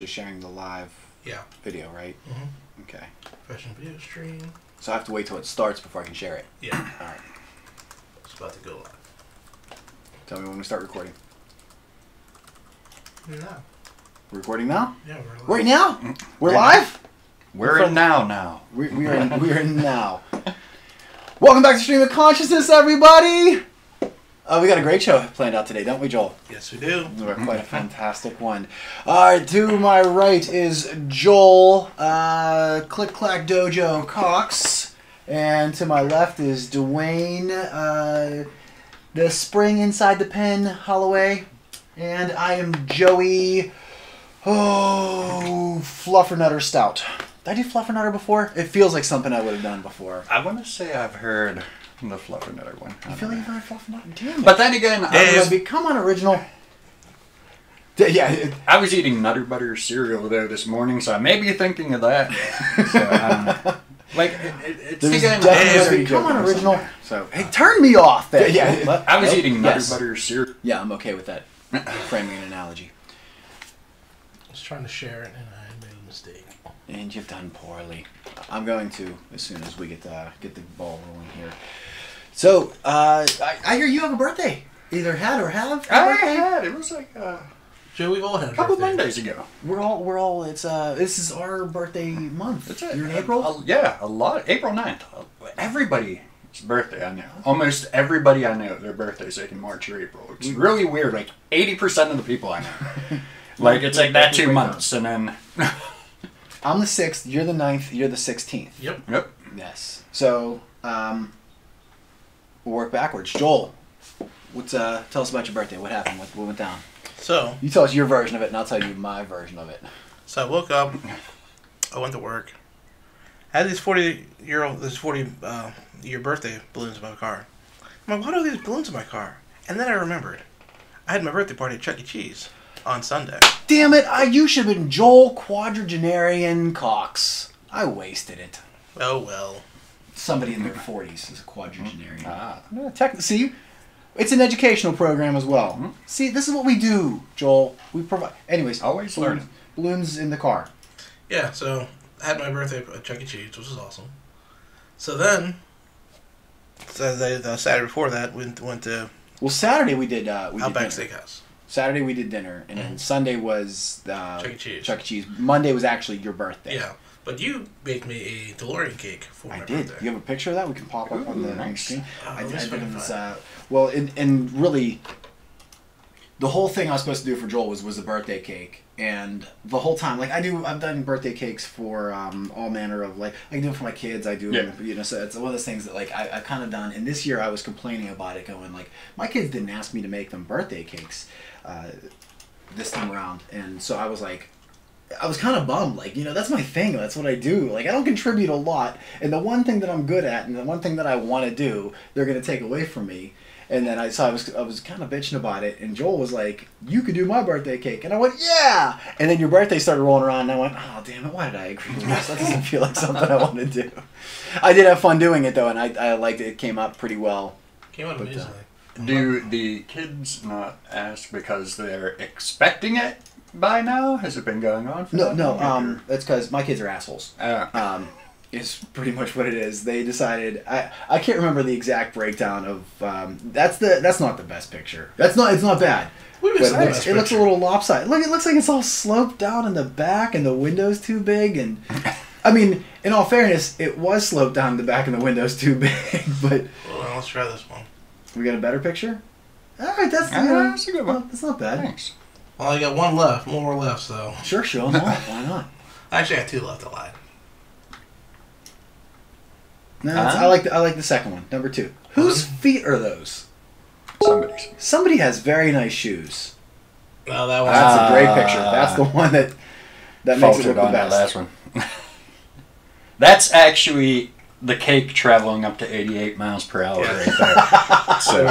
just sharing the live video, right? Mm-hmm. Okay. Professional video stream. So I have to wait till it starts before I can share it. Yeah. Alright. It's about to go live. Tell me when we start recording. No. We're recording now? Yeah, we're live. Right now? We're live? We're in now. We are in now. Welcome back to Stream of Consciousness, everybody! We got a great show planned out today, don't we, Joel? Yes, we do. Quite a fantastic one. Alright, to my right is Joel, Click Clack Dojo Cox. And to my left is Dwayne, the spring inside the pen, Holloway. And I am Joey, Fluffernutter Stout. Did I do Fluffernutter before? It feels like something I would have done before. I want to say I've heard the Fluffernutter one. I feel like you've heard Fluffernutter? Damn it. But then again, Come on, original. Yeah. I was eating Nutter Butter cereal there this morning, so I may be thinking of that. So, it's again. Come on, original. So, hey, turn me off. There. Yeah. I was eating Nutter Butter cereal. Yeah, I'm okay with that. Framing an analogy. I was trying to share it and I made a mistake. And you've done poorly. I'm going to as soon as we get the ball rolling here. So, I hear you have a birthday. Either had or have. I had. It was like Joe, we've all had a couple birthday. Mondays ago. We're all. It's this is our birthday month. That's it. You're in April. Yeah, a lot. April 9th. Everybody's birthday I know. Almost everybody I know, their birthday's like in March or April. It's really weird. Like 80% of the people I know. Like it's like that 2 months, and then. I'm the 6th. You're the 9th. You're the 16th. Yep. Yes. So, we'll work backwards. Joel, tell us about your birthday. What happened? What went down? So You tell us your version of it, and I'll tell you my version of it. I woke up. I went to work. I had these 40-year birthday balloons in my car. I'm like, what are these balloons in my car? And then I remembered. I had my birthday party at Chuck E. Cheese on Sunday. Damn it! You should have been Joel Quadragenarian Cox. I wasted it. Oh well. Somebody in their 40s is a quadragenarian. Ah. See, it's an educational program as well. Mm-hmm. See, this is what we do, Joel. We provide. Anyways, Always learning. Balloons in the car. Yeah, so I had my birthday at Chuck E. Cheese, which was awesome. So then, the Saturday before that, we went to Well, Saturday we did. Outback dinner. Steakhouse. Saturday we did dinner, and then Sunday was Chuck E. Cheese. Chuck E. Cheese. Monday was actually your birthday. Yeah, but you baked me a DeLorean cake for my I did. birthday. You have a picture of that? We can pop up on the nice. screen. I let me see if I did can this. find Well, and really, the whole thing I was supposed to do for Joel was a birthday cake, and the whole time, like I've done birthday cakes for all manner of I can do it for my kids. I do them, so it's one of those things that I've kind of done. And this year I was complaining about it, going my kids didn't ask me to make them birthday cakes this time around, and so I was kind of bummed. That's my thing. That's what I do. I don't contribute a lot, and the one thing that I'm good at, and the one thing that I want to do, they're gonna take away from me. And then I was kind of bitching about it, and Joel was like, "You could do my birthday cake," and I went, "Yeah." And then your birthday started rolling around, and I went, "Oh damn it! Why did I agree with this? That doesn't feel like something I want to do." I did have fun doing it though, and I liked it. It came out pretty well. Came out amazingly. Do the kids not ask because they're expecting it by now? Has it been going on for that long? That's because my kids are assholes. Is pretty much what it is. They decided I can't remember the exact breakdown of that's not the best picture. It's not bad. It looks a little lopsided. Look, it looks like it's all sloped down in the back and the window's too big, and I mean, in all fairness, it was sloped down in the back and the window's too big, but Well, let's try this one. we got a better picture? Alright, that's That's a good one. That's not bad. Thanks. Well, I got one more left, so. Sure, show them all. Why not? Actually, I got two left, I lied. No, I like the second one, number 2. Whose feet are those? Somebody's. Somebody has very nice shoes. No, that one. That's a great picture. That's the one that makes it look the on that best. last one. That's actually the cake traveling up to 88 miles per hour right there. So,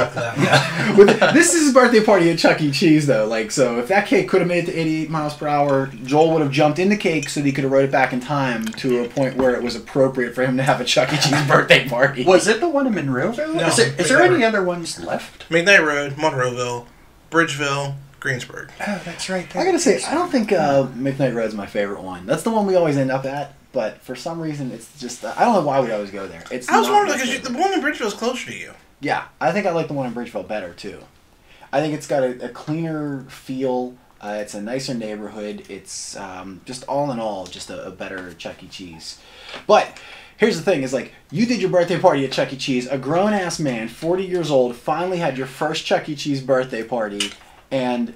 This is his birthday party at Chuck E. Cheese, though. So if that cake could have made it to 88 miles per hour, Joel would have jumped in the cake so that he could have rode it back in time to a point where it was appropriate for him to have a Chuck E. Cheese birthday party. was it the one in Monroeville? No, Is there any other ones left? McKnight Road, Monroeville, Bridgeville, Greensburg. Oh, that's right. I gotta say, I don't think McKnight Road's my favorite one. That's the one we always end up at, but for some reason, it's just I don't know why we always go there. It's I was not wondering my because the favorite. one in Bridgeville is closer to you. Yeah, I think I like the one in Bridgeville better too. I think it's got a cleaner feel. It's a nicer neighborhood. It's just all in all, just a better Chuck E. Cheese. But here's the thing: is like you did your birthday party at Chuck E. Cheese. A grown ass man, 40 years old, finally had your first Chuck E. Cheese birthday party, and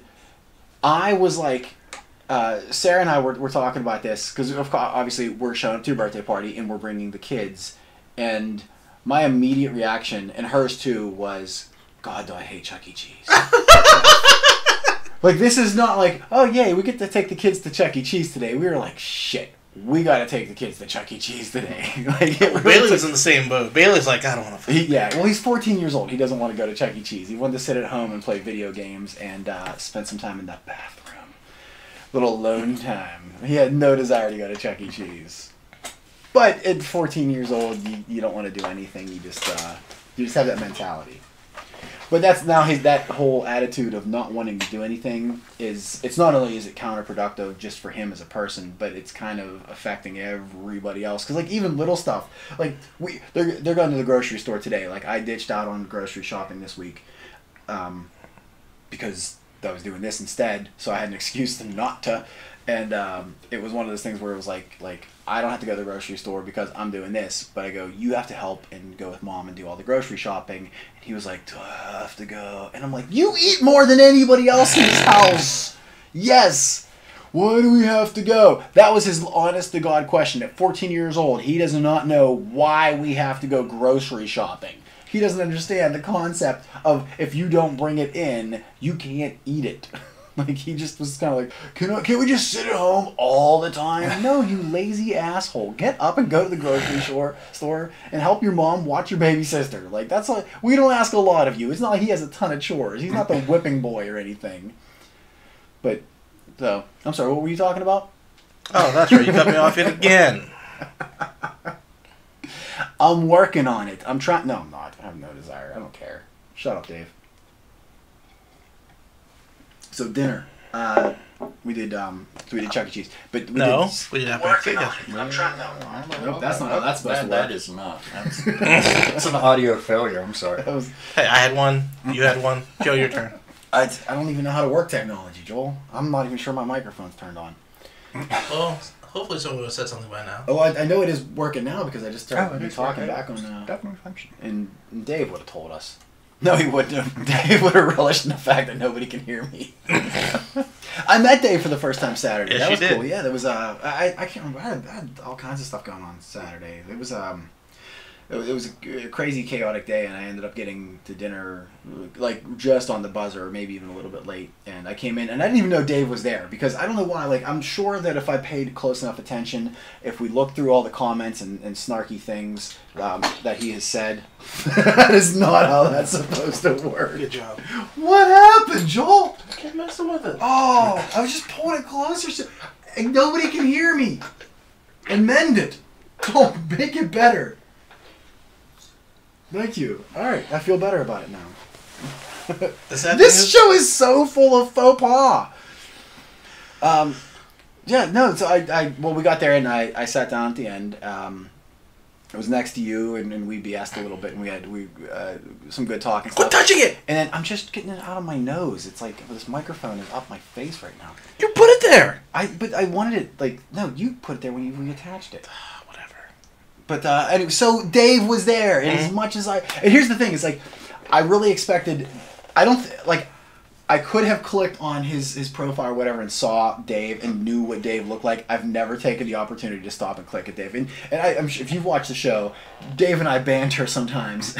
I was like, Sarah and I were talking about this because obviously we're showing up to a birthday party and we're bringing the kids, and my immediate reaction and hers too was, God, do I hate Chuck E. Cheese? Like, this is not like, oh, yay, we get to take the kids to Chuck E. Cheese today. We were like, shit, we got to take the kids to Chuck E. Cheese today. Like, it really Bailey was in the same boat. Bailey's like, I don't want to. yeah, well, he's 14 years old. He doesn't want to go to Chuck E. Cheese. He wanted to sit at home and play video games and spend some time in the bathroom. Little alone time. He had no desire to go to Chuck E. Cheese. But at 14 years old, you don't want to do anything. You just have that mentality. But that's now that whole attitude of not wanting to do anything it's not only is it counterproductive just for him as a person, but it's kind of affecting everybody else. Because like even little stuff, like they're going to the grocery store today. Like I ditched out on grocery shopping this week, because I was doing this instead, so I had an excuse to not to. And it was one of those things where it was like I don't have to go to the grocery store because I'm doing this, but I go, you have to help and go with mom and do all the grocery shopping. And he was like, do I have to go? And I'm like, you eat more than anybody else in this house. Yes. Why do we have to go? That was his honest to God question. At 14 years old, he does not know why we have to go grocery shopping. He doesn't understand the concept of if you don't bring it in, you can't eat it. Like, he just was kind of like, can't we just sit at home all the time? No, you lazy asshole. Get up and go to the grocery store and help your mom watch your baby sister. Like, that's like, we don't ask a lot of you. It's not like he has a ton of chores. He's not the whipping boy or anything. But, so, I'm sorry, what were you talking about? Oh, that's right. You cut me off yet again. I'm working on it. I'm trying. No, I'm not. I have no desire. I don't care. Shut up, Dave. So dinner, we did Chuck E. Cheese, but we did Outback working on Steakhouse. it. I'm trying. No, that's not how that's supposed to work. That is not. That's an audio failure. I'm sorry. Hey, I had one. You had one. Joe, your turn. I don't even know how to work technology, Joel. I'm not even sure my microphone's turned on. Well, hopefully someone would have said something by now. Oh, I know it is working now because I just started talking back on. Definitely function. And Dave would have told us. No, he wouldn't have. Dave would have relished in the fact that nobody can hear me. I met Dave for the first time Saturday. Yes, that was you did. cool. Yeah, there was I can't remember. I had all kinds of stuff going on Saturday. It was a crazy, chaotic day, and I ended up getting to dinner like just on the buzzer, or maybe even a little bit late. And I came in, and I didn't even know Dave was there because I don't know why. Like, I'm sure that if I paid close enough attention, if we looked through all the comments and snarky things that he has said, that is not how that's supposed to work. Good job. What happened, Joel? I kept messing with it. Oh, I was just pulling it closer, and nobody can hear me. And mend it. Oh, make it better. Thank you. All right, I feel better about it now. This show is so full of faux pas. Yeah, no. So well, we got there and I sat down at the end. It was next to you, and we BS'd a little bit, and we had some good talk and stuff. Quit touching it! And then I'm just getting it out of my nose. It's like this microphone is up my face right now. You put it there. But I wanted it like no. You put it there when you reattached it. Whatever. But anyway, so Dave was there, and as much as and here's the thing: is like I really expected. I could have clicked on his profile or whatever and saw Dave and knew what Dave looked like. I've never taken the opportunity to stop and click at Dave. And I'm sure if you've watched the show, Dave and I banter sometimes.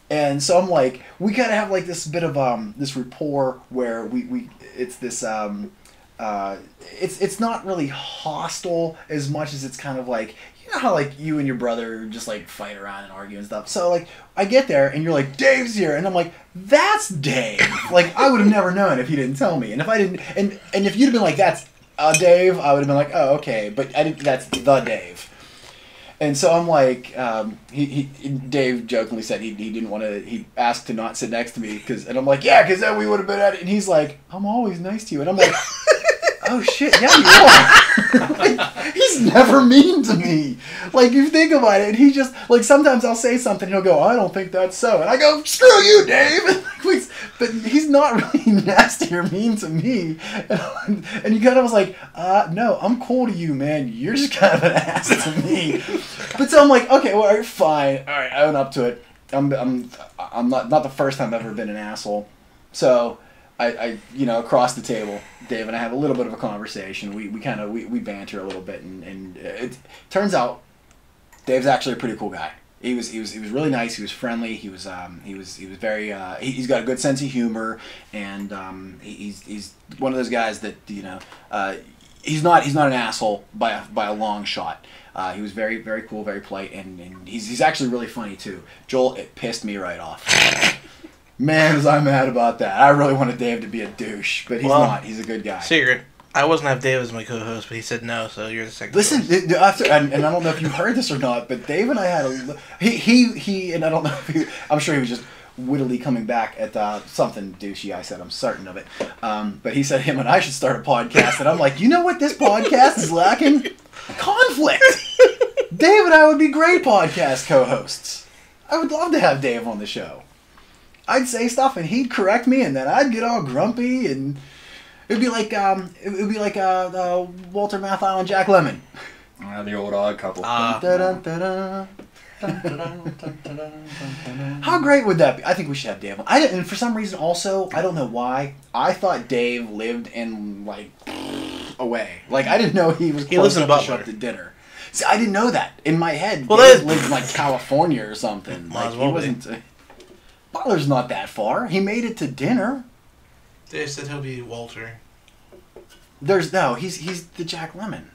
And so I'm like, we kind of have like this bit of this rapport where it's this it's not really hostile as much as it's kind of like, you know how like you and your brother just like fight around and argue and stuff. So like I get there and you're like, Dave's here, and I'm like, that's Dave. Like I would have never known if you didn't tell me. And if I didn't, and if you'd have been like, that's Dave, I would have been like, oh okay. But I didn't. That's the Dave. And so I'm like, Dave jokingly said he didn't want to. He asked to not sit next to me and I'm like, yeah, because then we would have been at it. And he's like, I'm always nice to you, and I'm like, oh shit, yeah, you are. Like, he's never mean to me. Like, you think about it, and he just like sometimes I'll say something, and he'll go, I don't think that's so, and I go, screw you, Dave. But he's not really nasty or mean to me. And you kind of was like, no, I'm cool to you, man. You're just kind of an ass to me. But so I'm like, okay, well, all right, fine. All right, I own up to it. I'm not the first time I've ever been an asshole. So I across the table, Dave and I have a little bit of a conversation. We banter a little bit, and it turns out Dave's actually a pretty cool guy. He was really nice. He was friendly. He was very. He's got a good sense of humor, and he's one of those guys that he's not an asshole by a long shot. He was very, very cool, very polite, and he's actually really funny too. Joel, it pissed me right off. Man, was I mad about that. I really wanted Dave to be a douche, but he's not. He's a good guy. Secret. I wasn't have Dave as my co-host, but he said no, so you're the second. Listen, and I don't know if you heard this or not, but Dave and I had he and I don't know if I'm sure he was just wittily coming back at something douchey I said. I'm certain of it. But he said him and I should start a podcast, and I'm like, you know what this podcast is lacking? Conflict. Dave and I would be great podcast co-hosts. I would love to have Dave on the show. I'd say stuff and he'd correct me, and then I'd get all grumpy, and it'd be like Walter Matthau and Jack Lemmon. The old odd couple. How great would that be? I think we should have Dave on. And for some reason also, I don't know why, I thought Dave lived in away. Like, I didn't know he was close enough to show up to dinner. See, I didn't know that. In my head, Dave lived in California or something. Like, he wasn't. Butler's not that far. He made it to dinner. They said he'll be Walter. He's the Jack Lemmon.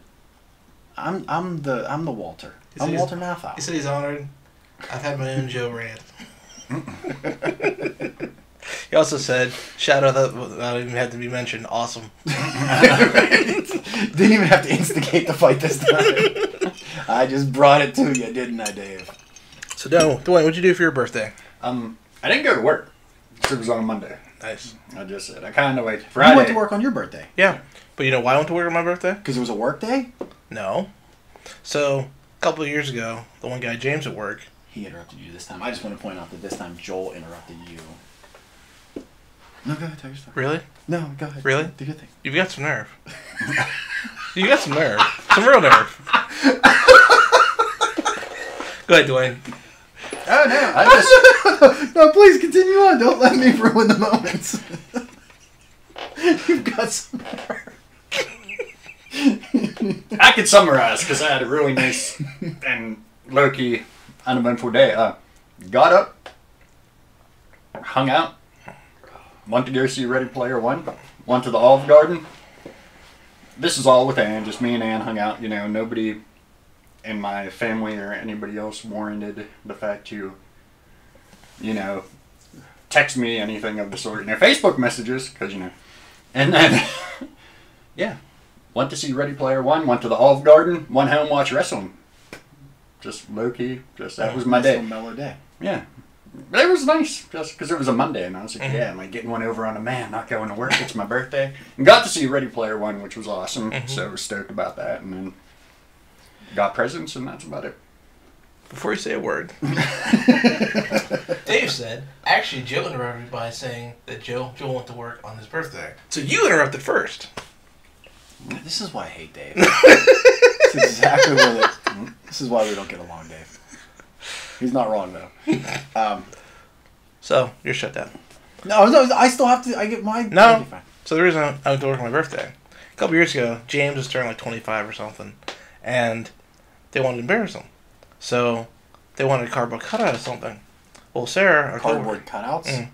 I'm the Walter. I'm Walter Matthau. He said he's honored. I've had my own Joe rant. He also said, shout out that even had to be mentioned, awesome. Didn't even have to instigate the fight this time. I just brought it to you, didn't I, Dave? So, Dwayne, what'd you do for your birthday? I didn't go to work. It was on a Monday. Nice. I just said, I kind of waited. Friday. You went to work on your birthday. Yeah. But you know why I went to work on my birthday? Because it was a work day? No. So, a couple of years ago, the one guy, James, at work. He interrupted you this time. I just want to point out that this time Joel interrupted you. No, go ahead, tell your story. Really? No, go ahead. Really? Do your thing. You've got some nerve. You got some nerve. Some real nerve. Go ahead, Dwayne. Oh, no. I just... No, please continue on. Don't let me ruin the moments. You've got some nerve. I could summarize because I had a really nice and low-key, uneventful day. Got up, hung out, went to go see Ready Player One, went to the Olive Garden. This is all with Ann, just me and Ann hung out. Nobody in my family or anybody else warranted the fact to, text me anything of the sort. Facebook messages, because, And then, yeah, went to see Ready Player One, went to the Olive Garden, went home, watch wrestling. Just low-key, that was my day. Mellow day. Yeah. But it was nice, just because it was a Monday, and I was like, yeah, am I getting one over on a man, not going to work, it's my birthday. And got to see Ready Player One, which was awesome, so I was stoked about that, and then got presents, and that's about it. Before you say a word, Dave said, actually, Joe interrupted by saying that Joe went to work on his birthday. So you interrupted first. This is why I hate Dave. This is exactly this is why we don't get along, Dave. He's not wrong, though. So, you're shut down. No, I still have to. I get my. No. So the reason I went to work on my birthday, a couple years ago, James was turning 25 or something, and they wanted to embarrass him. So they wanted a cardboard cutout of something. Well, Sarah, our cardboard cutouts. Okay.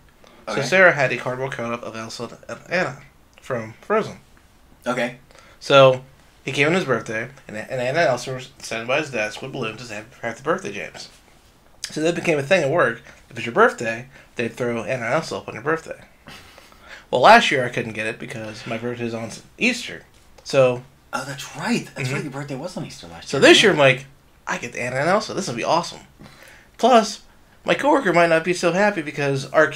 So Sarah had a cardboard cutout of Elsa and Anna from Frozen. Okay. So he came on his birthday, and Anna and Elsa were standing by his desk with balloons to say happy birthday, James. So that became a thing at work. If it's your birthday, they'd throw Anna and Elsa up on your birthday. Well, last year I couldn't get it because my birthday is on Easter. So. Oh, that's right. That's right. Your birthday was on Easter last year. So this year I'm like, I get the Anna and Elsa. This will be awesome. Plus, my coworker might not be so happy because our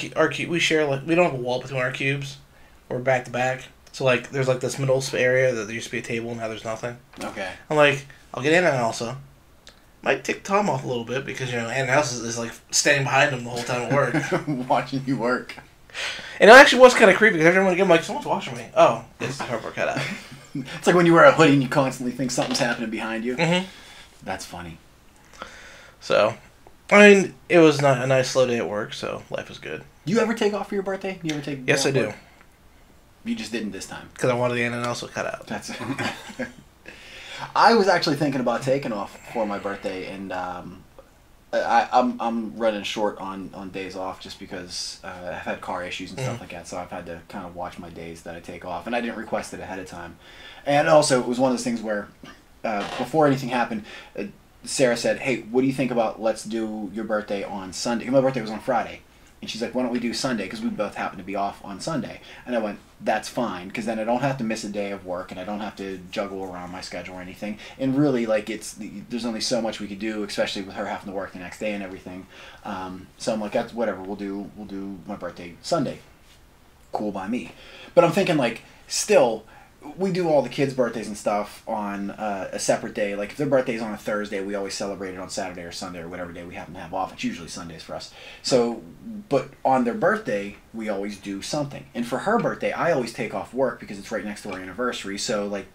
we share, like, we don't have a wall between our cubes. We're back to back. So, like, there's, like, this middle area that there used to be a table, now there's nothing. Okay. I'm like, I'll get Anna and Elsa. Might tick Tom off a little bit because, Anna and Elsa is like, standing behind him the whole time at work. Watching you work. And it actually was kind of creepy because every time I get him, like, someone's watching me. Oh, it's the cardboard cutout. It's like when you wear a hoodie and you constantly think something's happening behind you. Mm-hmm. That's funny. So, I mean, it was not a nice slow day at work, so life was good. Do you ever take off for your birthday? You ever take? Yes, I do. You just didn't this time. Because I wanted the Anna and Elsa cut out. That's it. I was actually thinking about taking off for my birthday, and I'm running short on days off just because I've had car issues and stuff like that, so I've had to kind of watch my days that I take off, and I didn't request it ahead of time. And also, it was one of those things where before anything happened, Sarah said, "Hey, what do you think about let's do your birthday on Sunday?" My birthday was on Friday. And she's like, "Why don't we do Sunday?" Because we both happen to be off on Sunday. And I went, "That's fine, because then I don't have to miss a day of work, and I don't have to juggle around my schedule or anything." And really, like, there's only so much we could do, especially with her having to work the next day and everything. So I'm like, "That's whatever. We'll do my birthday Sunday. Cool by me." But I'm thinking, like, still, we do all the kids' birthdays and stuff on a separate day. Like, if their birthday's on a Thursday, we always celebrate it on Saturday or Sunday or whatever day we happen to have off. It's usually Sundays for us. So, but on their birthday, we always do something. And for her birthday, I always take off work because it's right next to our anniversary. So, like,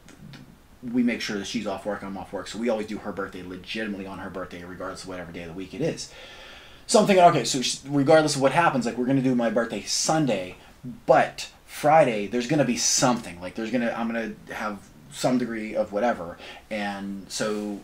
we make sure that she's off work, I'm off work. So we always do her birthday legitimately on her birthday, regardless of whatever day of the week it is. So I'm thinking, okay, so regardless of what happens, like, we're going to do my birthday Sunday, but Friday, there's going to be something. Like, I'm going to have some degree of whatever. And so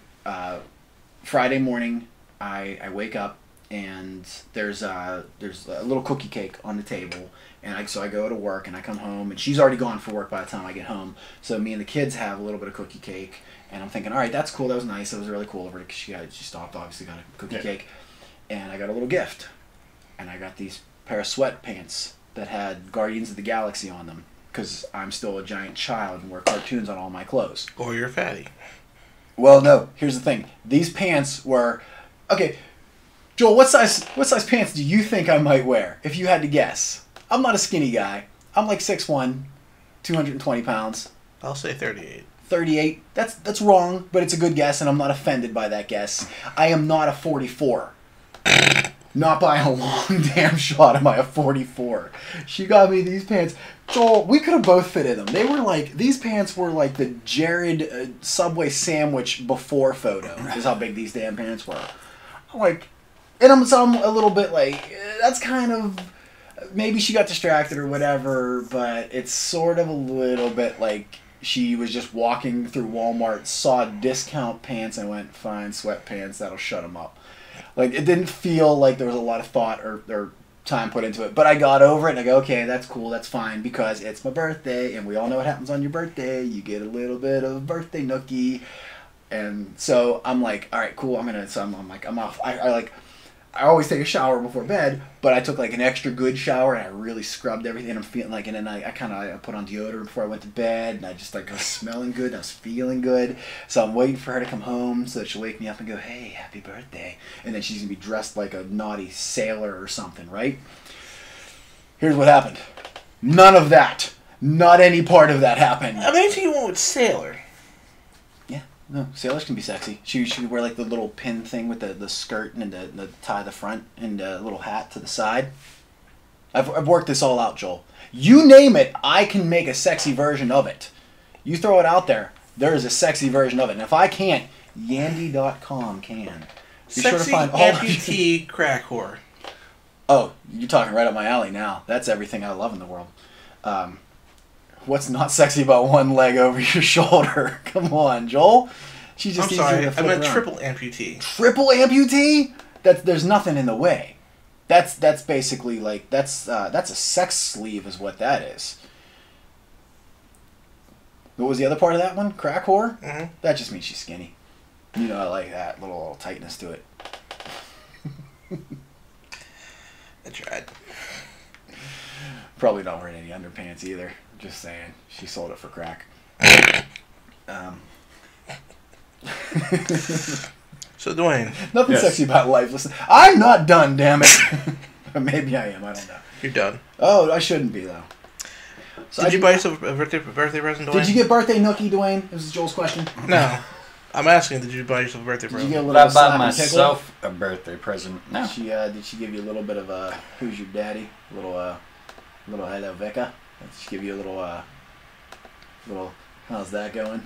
Friday morning, I wake up, and there's a little cookie cake on the table. And so I go to work, and I come home, and she's already gone for work by the time I get home. So me and the kids have a little bit of cookie cake. And I'm thinking, all right, that's cool. That was nice. That was really cool of her. She stopped, obviously, got a cookie cake. And I got a little gift. And I got these pair of sweatpants that had Guardians of the Galaxy on them, because I'm still a giant child and wear cartoons on all my clothes. Or you're fatty. Well, no. Here's the thing. These pants were... Okay, Joel, what size pants do you think I might wear, if you had to guess? I'm not a skinny guy. I'm like 6'1", 220 pounds. I'll say 38. 38? That's wrong, but it's a good guess, and I'm not offended by that guess. I am not a 44. Not by a long damn shot am I a 44. She got me these pants. Joel, we could have both fit in them. They were like, these pants were like the Jared Subway sandwich before photo, is how big these damn pants were. I'm like, and I'm a little bit like, that's kind of, maybe she got distracted or whatever, but it's sort of a little bit like she was just walking through Walmart, saw discount pants, and went, fine, sweatpants, that'll shut them up. Like, it didn't feel like there was a lot of thought or time put into it. But I got over it, and I go, okay, that's cool, that's fine, because it's my birthday, and we all know what happens on your birthday. You get a little bit of birthday nookie. And so I'm like, all right, cool, I'm off. I always take a shower before bed, but I took like an extra good shower, and I really scrubbed everything. I'm feeling like, and then I put on deodorant before I went to bed, and I just like was smelling good, and I was feeling good. So I'm waiting for her to come home so that she'll wake me up and go, hey, happy birthday. And then she's gonna be dressed like a naughty sailor or something, right? Here's what happened. None of that. Not any part of that happened. I mean, you went with sailor. No, sailors can be sexy. She would wear like the little pin thing with the skirt and the tie at the front and a little hat to the side. I've worked this all out, Joel. You name it, I can make a sexy version of it. You throw it out there, there is a sexy version of it. And if I can't, Yandy.com can. Be Sexy sure to find all amputee crack whore. Oh, you're talking right up my alley now. That's everything I love in the world. What's not sexy about one leg over your shoulder? Come on, Joel. She just I'm needs sorry, you to I flip meant around. triple amputee. Triple amputee? There's nothing in the way. That's basically like that's a sex sleeve is what that is. What was the other part of that one? Crack whore? Mm-hmm. That just means she's skinny. You know, I like that little tightness to it. I tried. Probably not wearing any underpants either. Just saying. She sold it for crack. So So, Dwayne, Nothing Yes. sexy about life. Listen, I'm not done, damn it. Maybe I am. I don't know. you're done. Oh, I shouldn't be though. So Did you buy yourself a birthday present, Dwayne? Did you get birthday nookie, Dwayne? This is Joel's question. No. I'm asking, did you buy yourself a birthday Did you present? get a But little I slap bought and tickle? myself a birthday present. No. Did she give you a little bit of who's your daddy? Little hello Becca. Did she give you a little how's that going?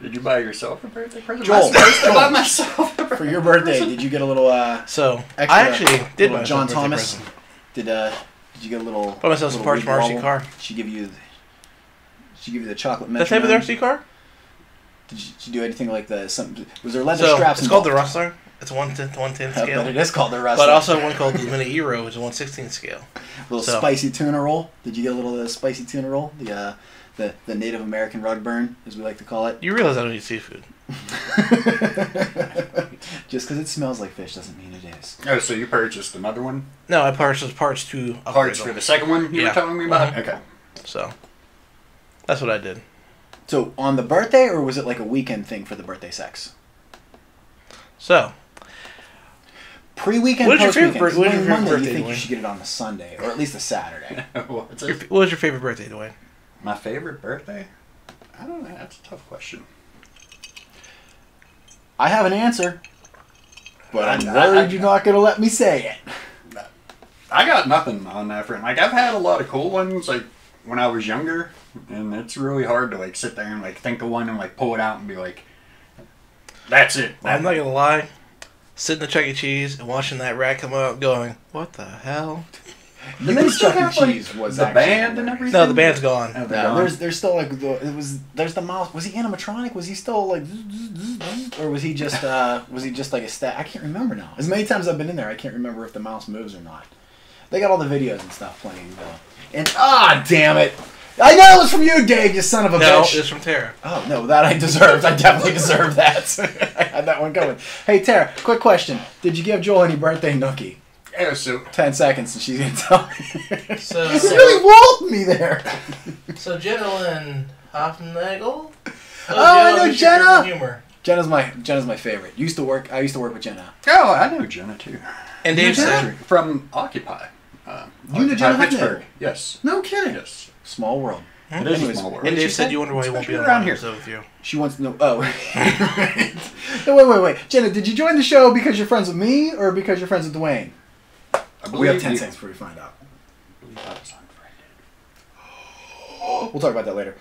Did you buy yourself a birthday present? Joel, I'm supposed to Joel. buy myself a For your birthday, did you get a little So, extra, I actually did little buy John myself a birthday Thomas? present. Did you get a little Bought myself some little parts from RC wobble? car. Did she give you the chocolate That type of metronome? RC car? Did you do anything like the something? Was there leather So, straps? it's called the involved? Rustler. It's a 1/10 But scale. it is called the Rustler. But also one called the Mini Eero, which is a 1/16 scale. little so- spicy tuna roll. Did you get a little spicy tuna roll? The Native American rug burn, as we like to call it. You realize I don't eat seafood. Just because it smells like fish doesn't mean it is. Oh, so you purchased another one? No, I purchased parts to upgrade Parts for them. the second one you Yeah. were telling me about? Mhm. Okay. So, that's what I did. So on the birthday, or was it like a weekend thing for the birthday sex? So, Pre-weekend, What is your post-weekend. favorite- what is your Monday, favorite you birthday, think you Dwayne? should get it on the Sunday, or at least a Saturday. What's what it? was your favorite birthday, Dwayne? My favorite birthday? I don't know. That's a tough question. I have an answer, but I'm I- worried you're not going to let me say it. I got nothing on that front. Like, I've had a lot of cool ones, like, when I was younger, and it's really hard to, like, sit there and, like, think of one and, like, pull it out and be like, that's it. I'm not gonna lie. Sitting at Chuck E. Cheese and watching that rat come out, going, "What the hell?" The mini still Chuck E. have, like, Cheese was the actually band and hilarious. everything? No, the band's gone. Oh, they're No, gone. there's still like there's the mouse. Was he animatronic? Was he still like, or was he just like a stat? I can't remember now. As many times I've been in there, I can't remember if the mouse moves or not. They got all the videos and stuff playing though. And damn it! I know it was from you, Dave. You son of a No, bitch. it's from Tara. Oh no, that I deserved. I definitely deserved that. I had that one coming. Hey Tara, quick question: did you give Joel any birthday nookie? Yeah, so 10 seconds, and she's gonna tell me. So- you really walled me there. So Jenna and Hoffnagel. I know Jenna! Humor. Jenna's my favorite. I used to work with Jenna. Oh, I know Jenna too. And Dave Jenna? said, From Occupy. You know Jenna Pittsburgh. Huffnagel? Yes. No kidding. Yes. Small world. It is a Anyways, small world. and Did Dave she said, say? "You wonder why he won't be on Especially the around here. episode with you." She wants to know. Oh, no, wait. Jenna, did you join the show because you're friends with me or because you're friends with Dwayne? I We have believe 10 you- seconds before we find out. I believe I was unfriended. We'll talk about that later.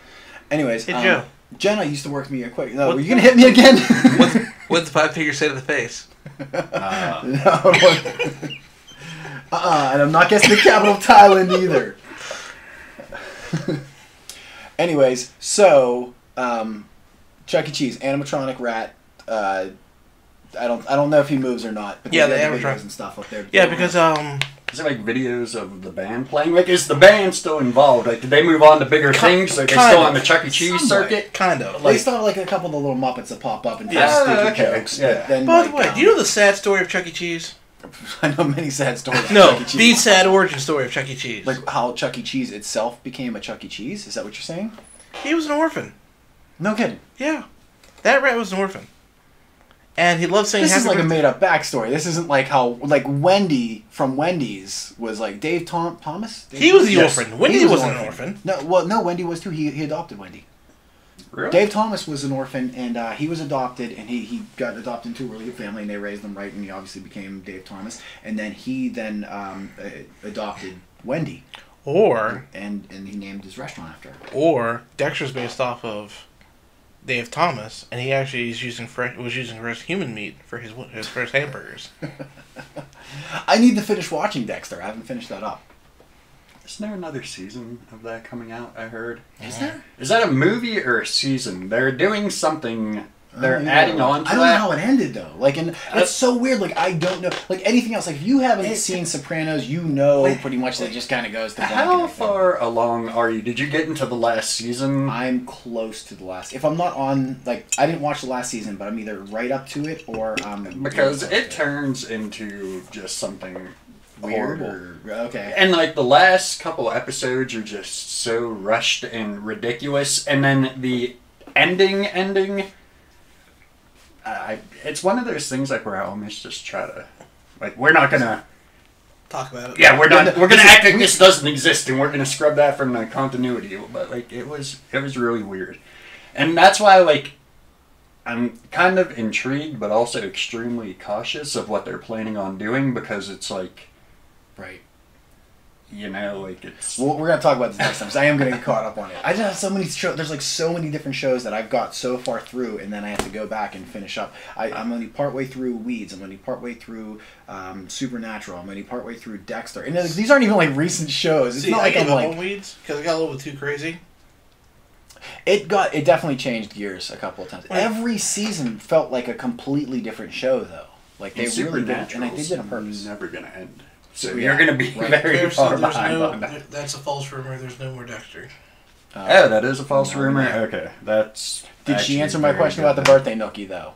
Anyways, Hey, Joe. Jenna used to work with me at Quake. No, What- were you gonna hit me again? What's the 5-figure say to the face? No. And I'm not guessing the capital of Thailand either. Anyways, so Chuck E. Cheese, animatronic rat. I don't know if he moves or not. But Yeah, they the have animatronic. videos and stuff up there. Yeah, because Is it like videos of the band playing? Like, is the band still involved? Like, did they move on to bigger things? Like, they're kind still of. on the Chuck E. Cheese Somewhat. circuit? kind of. they still have like a couple of the little Muppets that pop up and tell Yeah. sticky Okay, jokes. yeah. But then, By like, the way, do you know the sad story of Chuck E. Cheese? I know many sad stories. of No, Chuck E. Cheese. the sad origin story of Chuck E. Cheese. Like how Chuck E. Cheese itself became a Chuck E. Cheese. Is that what you're saying? He was an orphan. No kidding. Yeah, that rat was an orphan, and he loved saying This is happy like a birthday. made up backstory. This isn't like how like Wendy from Wendy's was like Dave Thomas. He was the Yes. orphan. Wendy He was wasn't an orphan. No, Wendy was too. He adopted Wendy. Really? Dave Thomas was an orphan, and he was adopted, and he got adopted into a really good family, and they raised him right, and he obviously became Dave Thomas, and then he adopted Wendy, Or and he named his restaurant after her. or Dexter's based off of Dave Thomas, and he actually was using first human meat for his first hamburgers. I need to finish watching Dexter. I haven't finished that up. Isn't there another season of that coming out, I heard? Is there? Is that a movie or a season? They're doing something. They're Oh, yeah. adding on to I don't know that. how it ended though. Like, and it's so weird. Like, I don't know. Like anything else. Like, if you haven't seen Sopranos, you know Like- pretty much that it just kind of goes to blank and How everything. far along are you? Did you get into the last season? I'm close to the last. If I'm not on, like, I didn't watch the last season, but I'm either right up to it or Because really it close turns into just something to it. weird. Horrible. Okay. And like the last couple episodes are just so rushed and ridiculous, and then the ending it's one of those things like where I almost just try to, like, we're not gonna talk about it. Yeah, we're gonna act like this doesn't exist, and we're gonna scrub that from the continuity. But like, it was really weird, and that's why like I'm kind of intrigued, but also extremely cautious of what they're planning on doing, because it's like, right. You know, like it's. Well, we're gonna talk about this next time, because I am gonna get caught up on it. I just have so many shows. There's like so many different shows that I've got so far through, and then I have to go back and finish up. I'm only partway through Weeds. I'm only partway through Supernatural. I'm only partway through Dexter. And these aren't even like recent shows. It's See, not like I'm like Weeds because it got a little bit too crazy. It definitely changed gears a couple of times. Right. Every season felt like a completely different show, though. Like they really did, and I think they did it on purpose. Never gonna end. So Yeah. you're going to be very far behind on that. That's a false rumor. There's no more Dexter. Oh, that is a false No, rumor? no. Okay, that's... Did she answer my very question good. about the birthday nookie, though?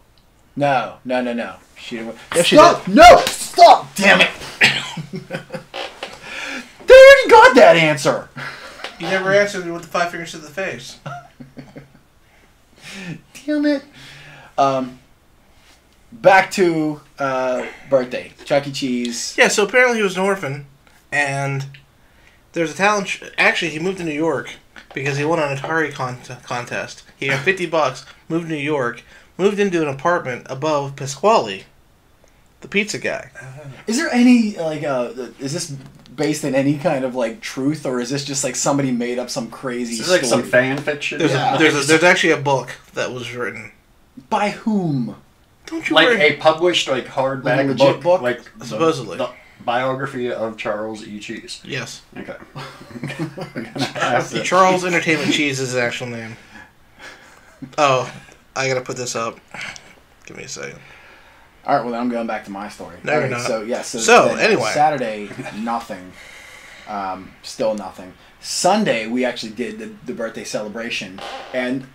No. She didn't. Yes, she Stop! No! Stop! Damn it! They already got that answer! You never answered with the 5 fingers to the face. Damn it. Back to birthday. Chuck E. Cheese. Yeah, so apparently he was an orphan, and there's a talent... Actually, he moved to New York because he won an Atari contest. He got $50, moved to New York, moved into an apartment above Pasquale, the pizza guy. Is there any, like, is this based in any kind of, like, truth, or is this just, like, somebody made up some crazy This is like story? some fan fiction. There's actually a book that was written. By whom? Don't you Like worry. a published, like, Like a hardback legit book? Like, Supposedly. The biography of Charles E. Cheese. Yes. Okay. We're gonna have to- Charles Entertainment Cheese is his actual name. Oh, I gotta put this up. Give me a second. All right, well, then I'm going back to my story. No, All you're right, not. So, yeah, So, then anyway. Saturday, nothing. Still nothing. Sunday, we actually did the birthday celebration. And,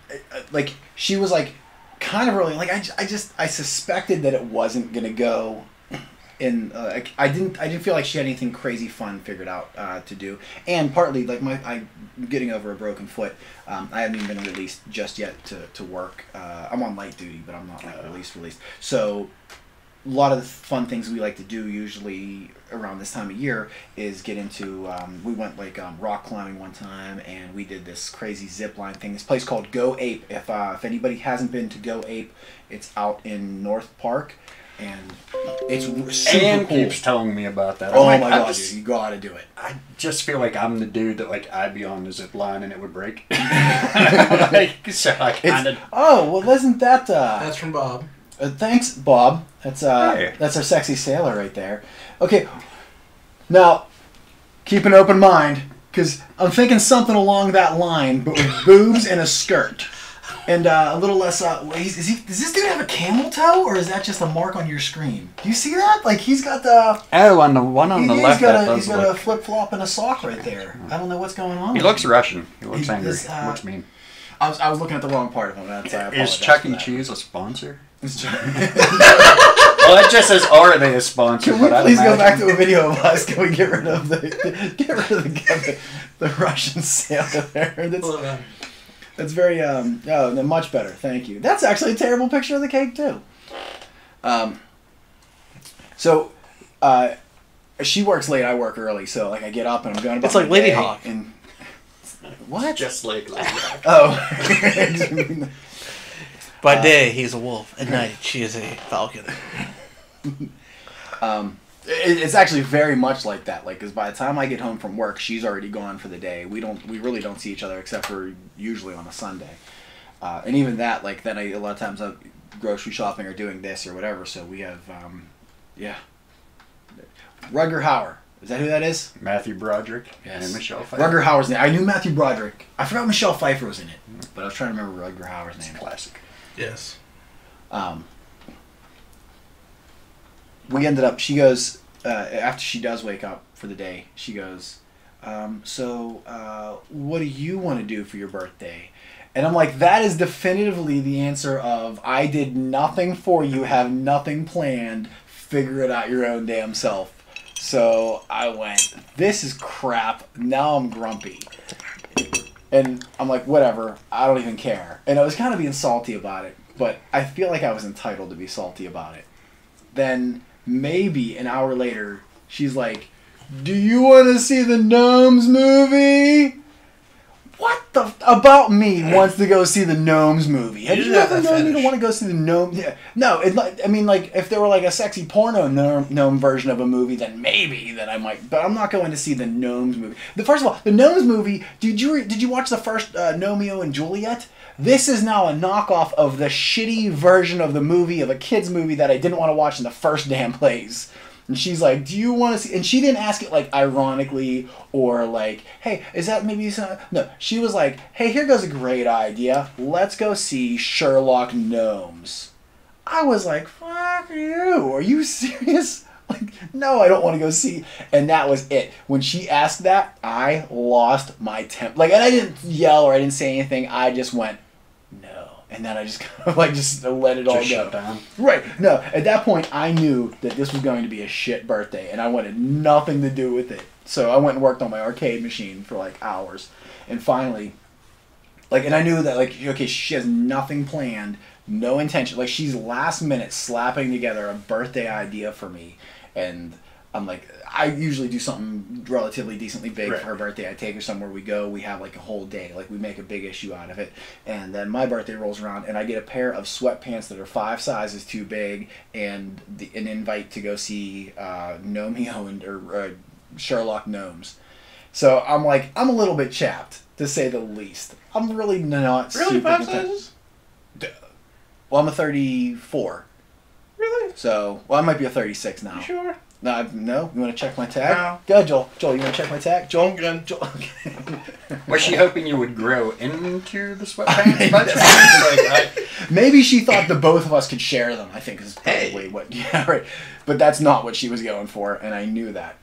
like, she was, like, kind of early. Like, I suspected that it wasn't going to go in... I didn't feel like she had anything crazy fun figured out to do. And partly, like, I'm getting over a broken foot. I haven't even been released just yet to work. I'm on light duty, but I'm not, like, released. So... a lot of the fun things we like to do usually around this time of year is get into we went like rock climbing one time, and we did this crazy zip line thing, this place called Go Ape. If anybody hasn't been to Go Ape, it's out in North Park, and it's super Ann cool. keeps telling me about that. Oh I'm my like, god, dude, you gotta do it. I just feel like I'm the dude that, like, I'd be on the zip line and it would break. Like, so I kind of... Oh, well, isn't that That's from Bob. thanks, Bob. That's Hey. that's our sexy sailor right there. Okay, now keep an open mind, because I'm thinking something along that line, but with boobs and a skirt, and a little less. Does this dude have a camel toe, or is that just a mark on your screen? Do you see that? Like he's got the. Oh, on the one on the left, that he's does got a look... flip flop and a sock right there. I don't know what's going on. He with looks him. Russian. He looks He angry. is, He looks mean. I was looking at the wrong part of him. That's, I apologize Is Chuck for E. that. Cheese a sponsor? It's Well, it just says, are they a sponsor? Can we but I'd please go back to imagine- a video of us? Can we get rid of the Russian sailor there? That's very no, much better. Thank you. That's actually a terrible picture of the cake too. So, she works late. I work early. So like I get up and I'm going about It's like my Lady day, Hawk. And what? Just like that. Oh. By day, he's a wolf. At night, she is a falcon. It's actually very much like that. Like, because by the time I get home from work, she's already gone for the day. We really don't see each other except for usually on a Sunday, and even that, like, then a lot of times I'm grocery shopping or doing this or whatever. So we have, Rutger Hauer. Is that who that is? Matthew Broderick Yes. and Michelle Pfeiffer. Rutger Hauer's name. I knew Matthew Broderick. I forgot Michelle Pfeiffer was in it, but I was trying to remember Rutger Hauer's It's a name. classic. Yes. We ended up, she goes, after she does wake up for the day, she goes, what do you want to do for your birthday? And I'm like, that is definitively the answer of, I did nothing for you, have nothing planned, figure it out your own damn self. So I went, this is crap, now I'm grumpy. And I'm like, whatever, I don't even care. And I was kind of being salty about it, but I feel like I was entitled to be salty about it. Then maybe an hour later, she's like, do you want to see the Gnomes movie? What the about me wants to go see the Gnomes movie? Have you ever known me to want to go see the Gnome? Yeah. No, I mean, like, if there were like a sexy porno gnome version of a movie, then maybe I might. But I'm not going to see the Gnomes movie. First of all, the Gnomes movie. Did you watch the first Gnomeo and Juliet? This is now a knockoff of the shitty version of the movie, of a kids movie that I didn't want to watch in the first damn place. And she's like, do you want to see... And she didn't ask it, like, ironically or, like, hey, is that maybe... No, she was like, hey, here goes a great idea. Let's go see Sherlock Gnomes. I was like, fuck you. Are you serious? Like, no, I don't want to go see... And that was it. When she asked that, I lost my temper. Like, and I didn't yell or I didn't say anything. I just went, no. And then I just kind of like just let it all go. Shut down. Right. No, at that point I knew that this was going to be a shit birthday and I wanted nothing to do with it. So I went and worked on my arcade machine for like hours. And finally, like, and I knew that like, okay, she has nothing planned, no intention. Like, she's last minute slapping together a birthday idea for me. And I'm like, I usually do something relatively decently big for her birthday. I take her somewhere, we go, we have like a whole day, like we make a big issue out of it. And then my birthday rolls around and I get a pair of sweatpants that are 5 sizes too big and an invite to go see Gnomeo or Sherlock Gnomes. So I'm like, I'm a little bit chapped, to say the least. I'm really not Really, super 5 content. sizes? Well, I'm a 34. Really? So, well, I might be a 36 now. You sure? No, no. You want to check my tag? No. Go ahead, Joel. Joel, you want to check my tag? Joel? Good. Joel. Was she hoping you would grow into the sweatpants? by chance? Maybe she thought the both of us could share them, I think is probably what... Yeah, right. But that's not what she was going for, and I knew that.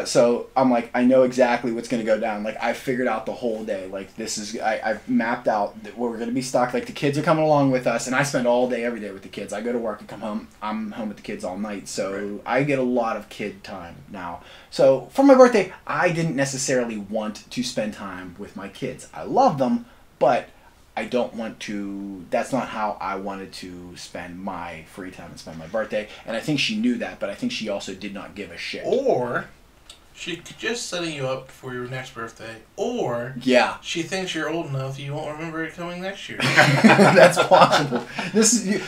So I'm like, I know exactly what's going to go down. Like, I figured out the whole day. Like, this is, I've mapped out that we're going to be stuck. Like, the kids are coming along with us, and I spend all day, every day with the kids. I go to work and come home. I'm home with the kids all night, so I get a lot of kid time now. So, for my birthday, I didn't necessarily want to spend time with my kids. I love them, but I don't want to, that's not how I wanted to spend my free time and spend my birthday. And I think she knew that, but I think she also did not give a shit. Or she just setting you up for your next birthday. Or yeah, she thinks you're old enough you won't remember it coming next year. that's possible.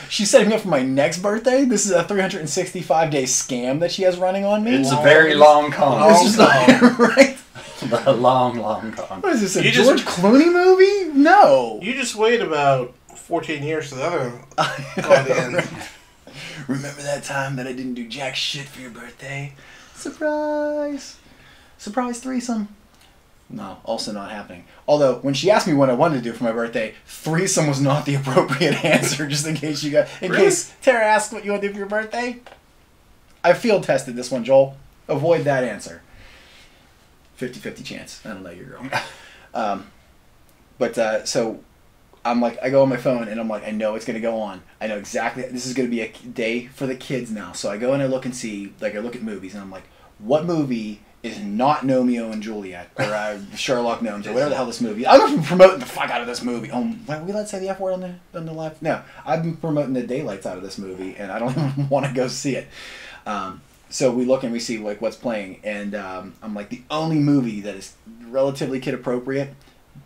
She's setting me up for my next birthday. This is a 365-day scam that she has running on me. It's a very long con. This is not, right? The long con. What is this, a George Clooney movie? No. You just wait about 14 years to the other on the end. Remember that time that I didn't do jack shit for your birthday? Surprise. Surprise threesome. No, also not happening. Although, when she asked me what I wanted to do for my birthday, threesome was not the appropriate answer, just in case you got... In case Tara asked what you want to do for your birthday. I field tested this one, Joel. Avoid that answer. 50-50 chance. I don't know your girl. So I'm like, I go on my phone and I'm like, I know it's going to go on. I know exactly, this is going to be a day for the kids now. So I go and I look and see, like I look at movies and I'm like, what movie is not Gnomeo and Juliet or Sherlock Gnomes or whatever the hell this movie is? I'm not promoting the fuck out of this movie. Are we allowed to say the F word on the live? No, I've been promoting the daylights out of this movie and I don't even want to go see it. So we look and we see like what's playing, and I'm like, the only movie that is relatively kid appropriate,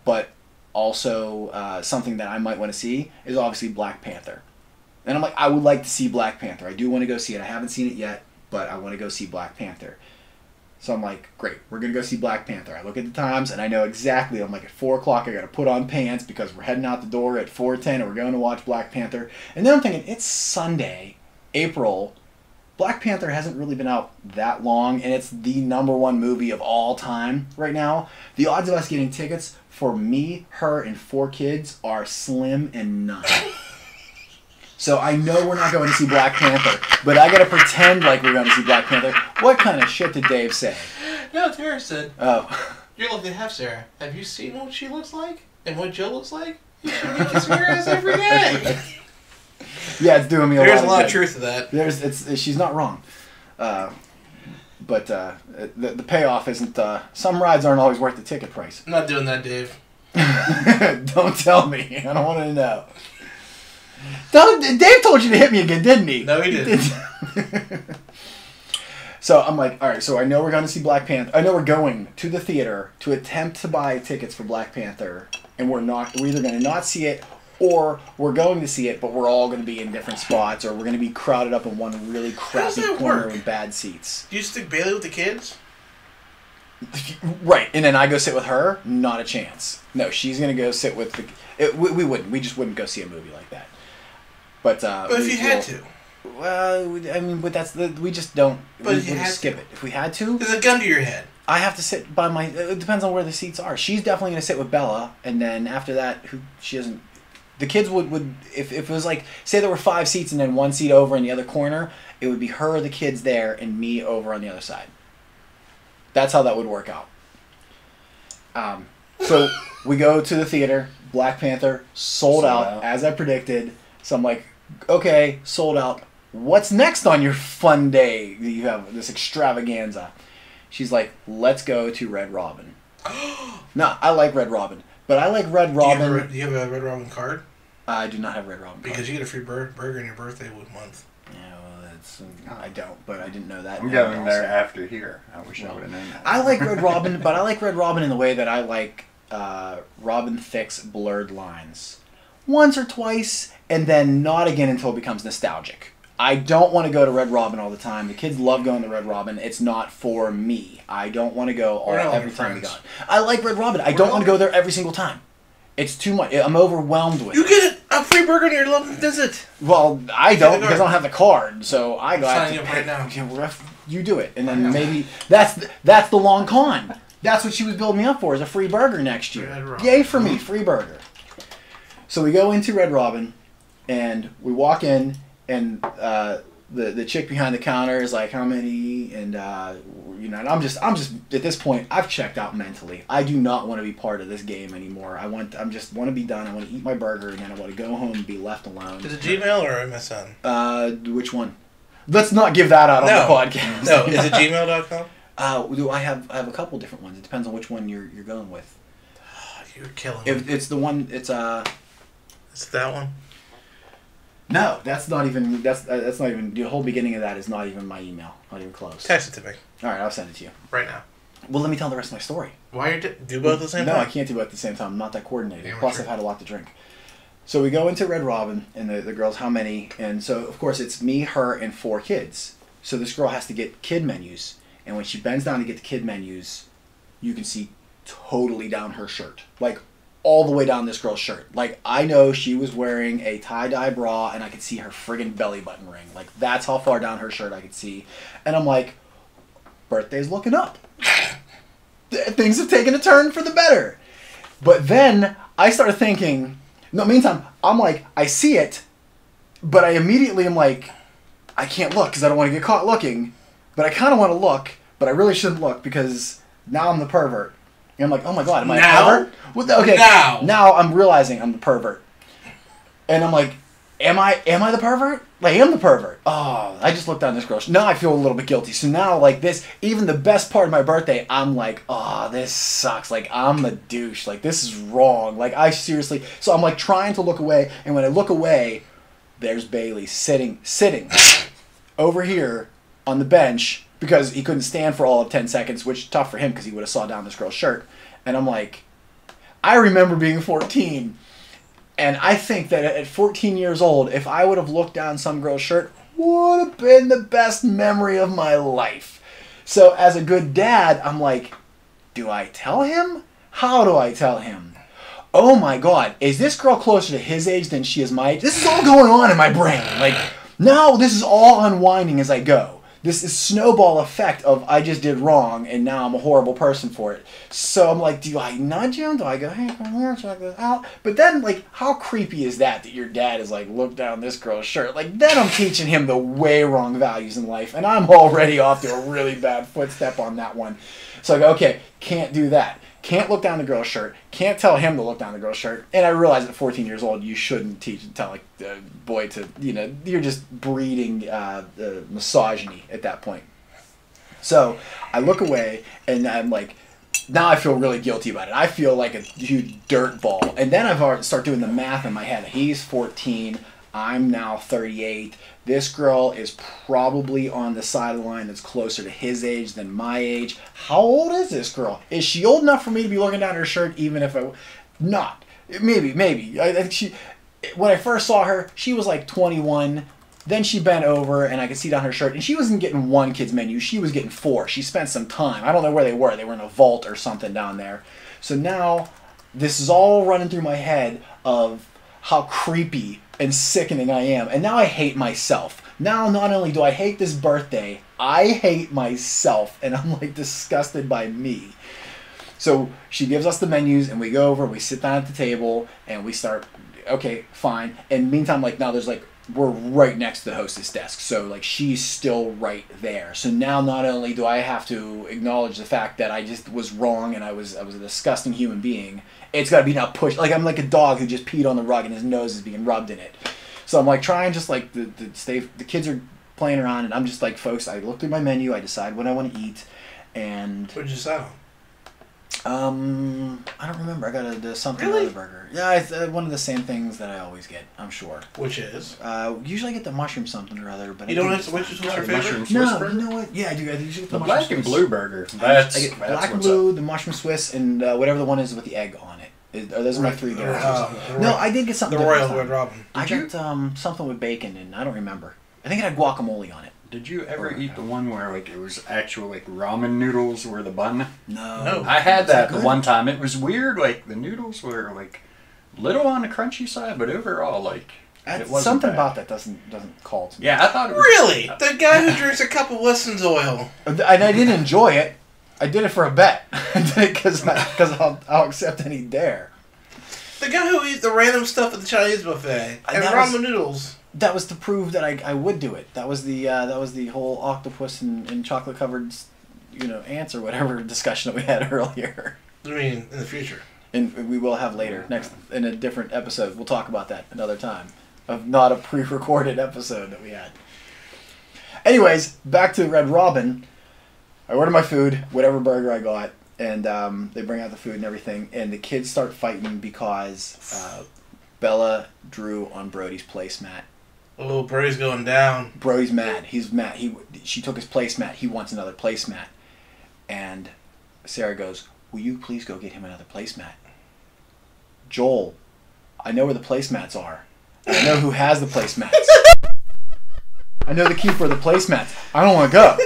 but also something that I might want to see is obviously Black Panther. And I'm like, I would like to see Black Panther. I do want to go see it. I haven't seen it yet, but I want to go see Black Panther. So I'm like, great, we're going to go see Black Panther. I look at the times and I know exactly, I'm like, at 4 o'clock I got to put on pants because we're heading out the door at 4:10 and we're going to watch Black Panther. And then I'm thinking, it's Sunday, April. Black Panther hasn't really been out that long, and it's the #1 movie of all time right now. The odds of us getting tickets for me, her, and 4 kids are slim and none. So I know we're not going to see Black Panther, but I gotta pretend like we're going to see Black Panther. What kind of shit did Dave say? No, Tara said, Oh. you're lucky to have Sarah. Have you seen what she looks like? And what Joe looks like? You should be kissing her ass every day. Yeah, it's doing me a lot of good. There's a lot of truth to that. She's not wrong. But the payoff isn't. Some rides aren't always worth the ticket price. I'm not doing that, Dave. Don't tell me. I don't want to know. Dave told you to hit me again, didn't he? No, he didn't. So I'm like, all right. So I know we're going to see Black Panther. I know we're going to the theater to attempt to buy tickets for Black Panther, and we're either going to not see it, or we're going to see it, but we're all going to be in different spots, or we're going to be crowded up in one really crappy corner with bad seats. Do you stick Bailey with the kids? Right, and then I go sit with her. Not a chance. No, she's going to go sit with the. We wouldn't. We just wouldn't go see a movie like that. But if you had to. Well, I mean, but we just don't. But we if you just had skip it. If we had to, there's a gun to your head. I have to sit by my. It depends on where the seats are. She's definitely going to sit with Bella, and then after that, she doesn't. The kids would if it was like, say there were 5 seats and then 1 seat over in the other corner, it would be her, the kids there, and me over on the other side. That's how that would work out. So we go to the theater. Black Panther sold out as I predicted. So I'm like, okay, sold out. What's next on your fun day that you have this extravaganza? She's like, let's go to Red Robin. No, I like Red Robin. But I like Red Robin. Do you have a Red Robin card? I do not have Red Robin card. Because you get a free burger on your birthday month. Yeah, well, that's... I don't, but I didn't know that. I'm going there after here. I wish I would have known that. I like Red Robin, but I like Red Robin in the way that I like Robin Thicke's Blurred Lines. Once or twice, and then not again until it becomes nostalgic. I don't want to go to Red Robin all the time. The kids love going to Red Robin. It's not for me. I don't want to go every time we go. I like Red Robin. I don't want to go there every single time. It's too much. I'm overwhelmed with it. You get a free burger on your 11th visit. Well, I don't because I don't have the card. So I go. Signing up right now. You do it, and then maybe that's the long con. That's what she was building me up for, is a free burger next year. Yay for me, free burger. So we go into Red Robin, and we walk in, and the chick behind the counter is like, how many? And and I'm just at this point, I've checked out mentally. I do not want to be part of this game anymore. I just want to be done. I want to eat my burger, and then I want to go home and be left alone. Is it Gmail or MSN? Which one? Let's not give that out on the podcast. No, is it gmail.com? I have a couple different ones. It depends on which one you're going with. You're killing me. If it's the one, it's Is it that one? No, that's not even the whole beginning of that is not even my email. Not even close. Text it to me. All right, I'll send it to you right now. Well, let me tell the rest of my story. Why are you do both at the same time? No, I can't do both at the same time. I'm not that coordinated. Plus, I've had a lot to drink. So we go into Red Robin, and the girls, how many? And so, of course, it's me, her, and 4 kids. So this girl has to get kid menus. And when she bends down to get the kid menus, you can see totally down her shirt. Like, all the way down this girl's shirt. Like, I know she was wearing a tie-dye bra, and I could see her friggin' belly button ring. Like, that's how far down her shirt I could see. And I'm like, birthday's looking up. Things have taken a turn for the better. But then, I started thinking... No, meantime, I'm like, I see it, but I immediately am like, I can't look because I don't want to get caught looking. But I kind of want to look, but I really shouldn't look because now I'm the pervert. And I'm like, oh my god, am I a pervert? Okay, now I'm realizing I'm the pervert. And I'm like, am I the pervert? I am the pervert. Oh, I just looked down this girl. Now I feel a little bit guilty. So now, like this, even the best part of my birthday, I'm like, oh, this sucks. Like, I'm the douche. Like, this is wrong. Like, I seriously... So I'm like trying to look away. And when I look away, there's Bailey sitting over here on the bench because he couldn't stand for all of 10 seconds, which tough for him because he would have saw down this girl's shirt. And I'm like, I remember being 14. And I think that at 14 years old, if I would have looked down some girl's shirt, would have been the best memory of my life. So as a good dad, I'm like, do I tell him? How do I tell him? Oh my god, is this girl closer to his age than she is my age? This is all going on in my brain. Like, now this is all unwinding as I go. This is snowball effect of I just did wrong and now I'm a horrible person for it. So I'm like, do I nudge him? Do I go, hey, come here, check this out? But then, like, how creepy is that your dad is like, look down this girl's shirt? Like, then I'm teaching him the way wrong values in life. And I'm already off to a really bad footstep on that one. So I go, okay, can't do that. Can't look down the girl's shirt. Can't tell him to look down the girl's shirt. And I realize at 14 years old, you shouldn't tell like the boy to, you're just breeding misogyny at that point. So I look away, and I'm like, now I feel really guilty about it. I feel like a huge dirt ball. And then I've already start doing the math in my head. He's 14. I'm now 38. This girl is probably on the side of the line that's closer to his age than my age. How old is this girl? Is she old enough for me to be looking down at her shirt, even if I... Not. Maybe. I think she... When I first saw her, she was like 21. Then she bent over, and I could see down her shirt. And she wasn't getting one kid's menu. She was getting 4. She spent some time. I don't know where they were. They were in a vault or something down there. So now, this is all running through my head of how creepy and sickening I am. And now I hate myself. Now, not only do I hate this birthday, I hate myself. And I'm, like, disgusted by me. So she gives us the menus, and we go over, we sit down at the table, and we start, okay, fine. And meantime, like, now there's, like, we're right next to the hostess desk, so like she's still right there. So now not only do I have to acknowledge the fact that I just was wrong and I was a disgusting human being, it's got to be now pushed. Like I'm like a dog who just peed on the rug and his nose is being rubbed in it. So I'm like trying just like the kids are playing around and I'm just like, folks, I look through my menu, I decide what I want to eat, and What'd you decide on? I don't remember. I got a something Really? other burger. Yeah, it's one of the same things that I always get. I'm sure. Which is? Usually I get the mushroom something or other, but You don't have to. Which is your favorite? Mushroom Swiss No, burger? you know what? Yeah, I do. I usually get The mushroom black and Swiss. blue burger. I That's get black and what's blue, up. the mushroom Swiss, and whatever the one is with the egg on it. Those are my 3 go-tos. The No, Royal- I did get something. The different Royal this Red time. Robin. I Did got something with bacon, and I don't remember. I think it had guacamole on it. Did you ever eat the one where like it was actual like ramen noodles were the bun? No. I had that the good? one time. It was weird. Like the noodles were like little on the crunchy side, but overall like it wasn't Something bad. about that doesn't call to me. Yeah, I thought it was Really? The guy who drinks a cup of Weston's oil. And I didn't enjoy it. I did it for a bet. I did it because I'll accept any dare. The guy who eats the random stuff at the Chinese buffet and that ramen was- noodles. That was to prove that I would do it. That was the whole octopus and chocolate covered, ants or whatever discussion that we had earlier. I mean, in the future. And we will have later next in a different episode. We'll talk about that another time, of not a pre-recorded episode that we had. Anyways, back to Red Robin. I order my food, whatever burger I got, and they bring out the food and everything, and the kids start fighting because Bella drew on Brody's placemat. Oh, Brody's going down. Brody's mad. He's mad. She took his placemat. He wants another placemat. And Sarah goes, "Will you please go get him another placemat?" Joel, I know where the placemats are. I know who has the placemats. I know the keeper of the placemats. I don't want to go.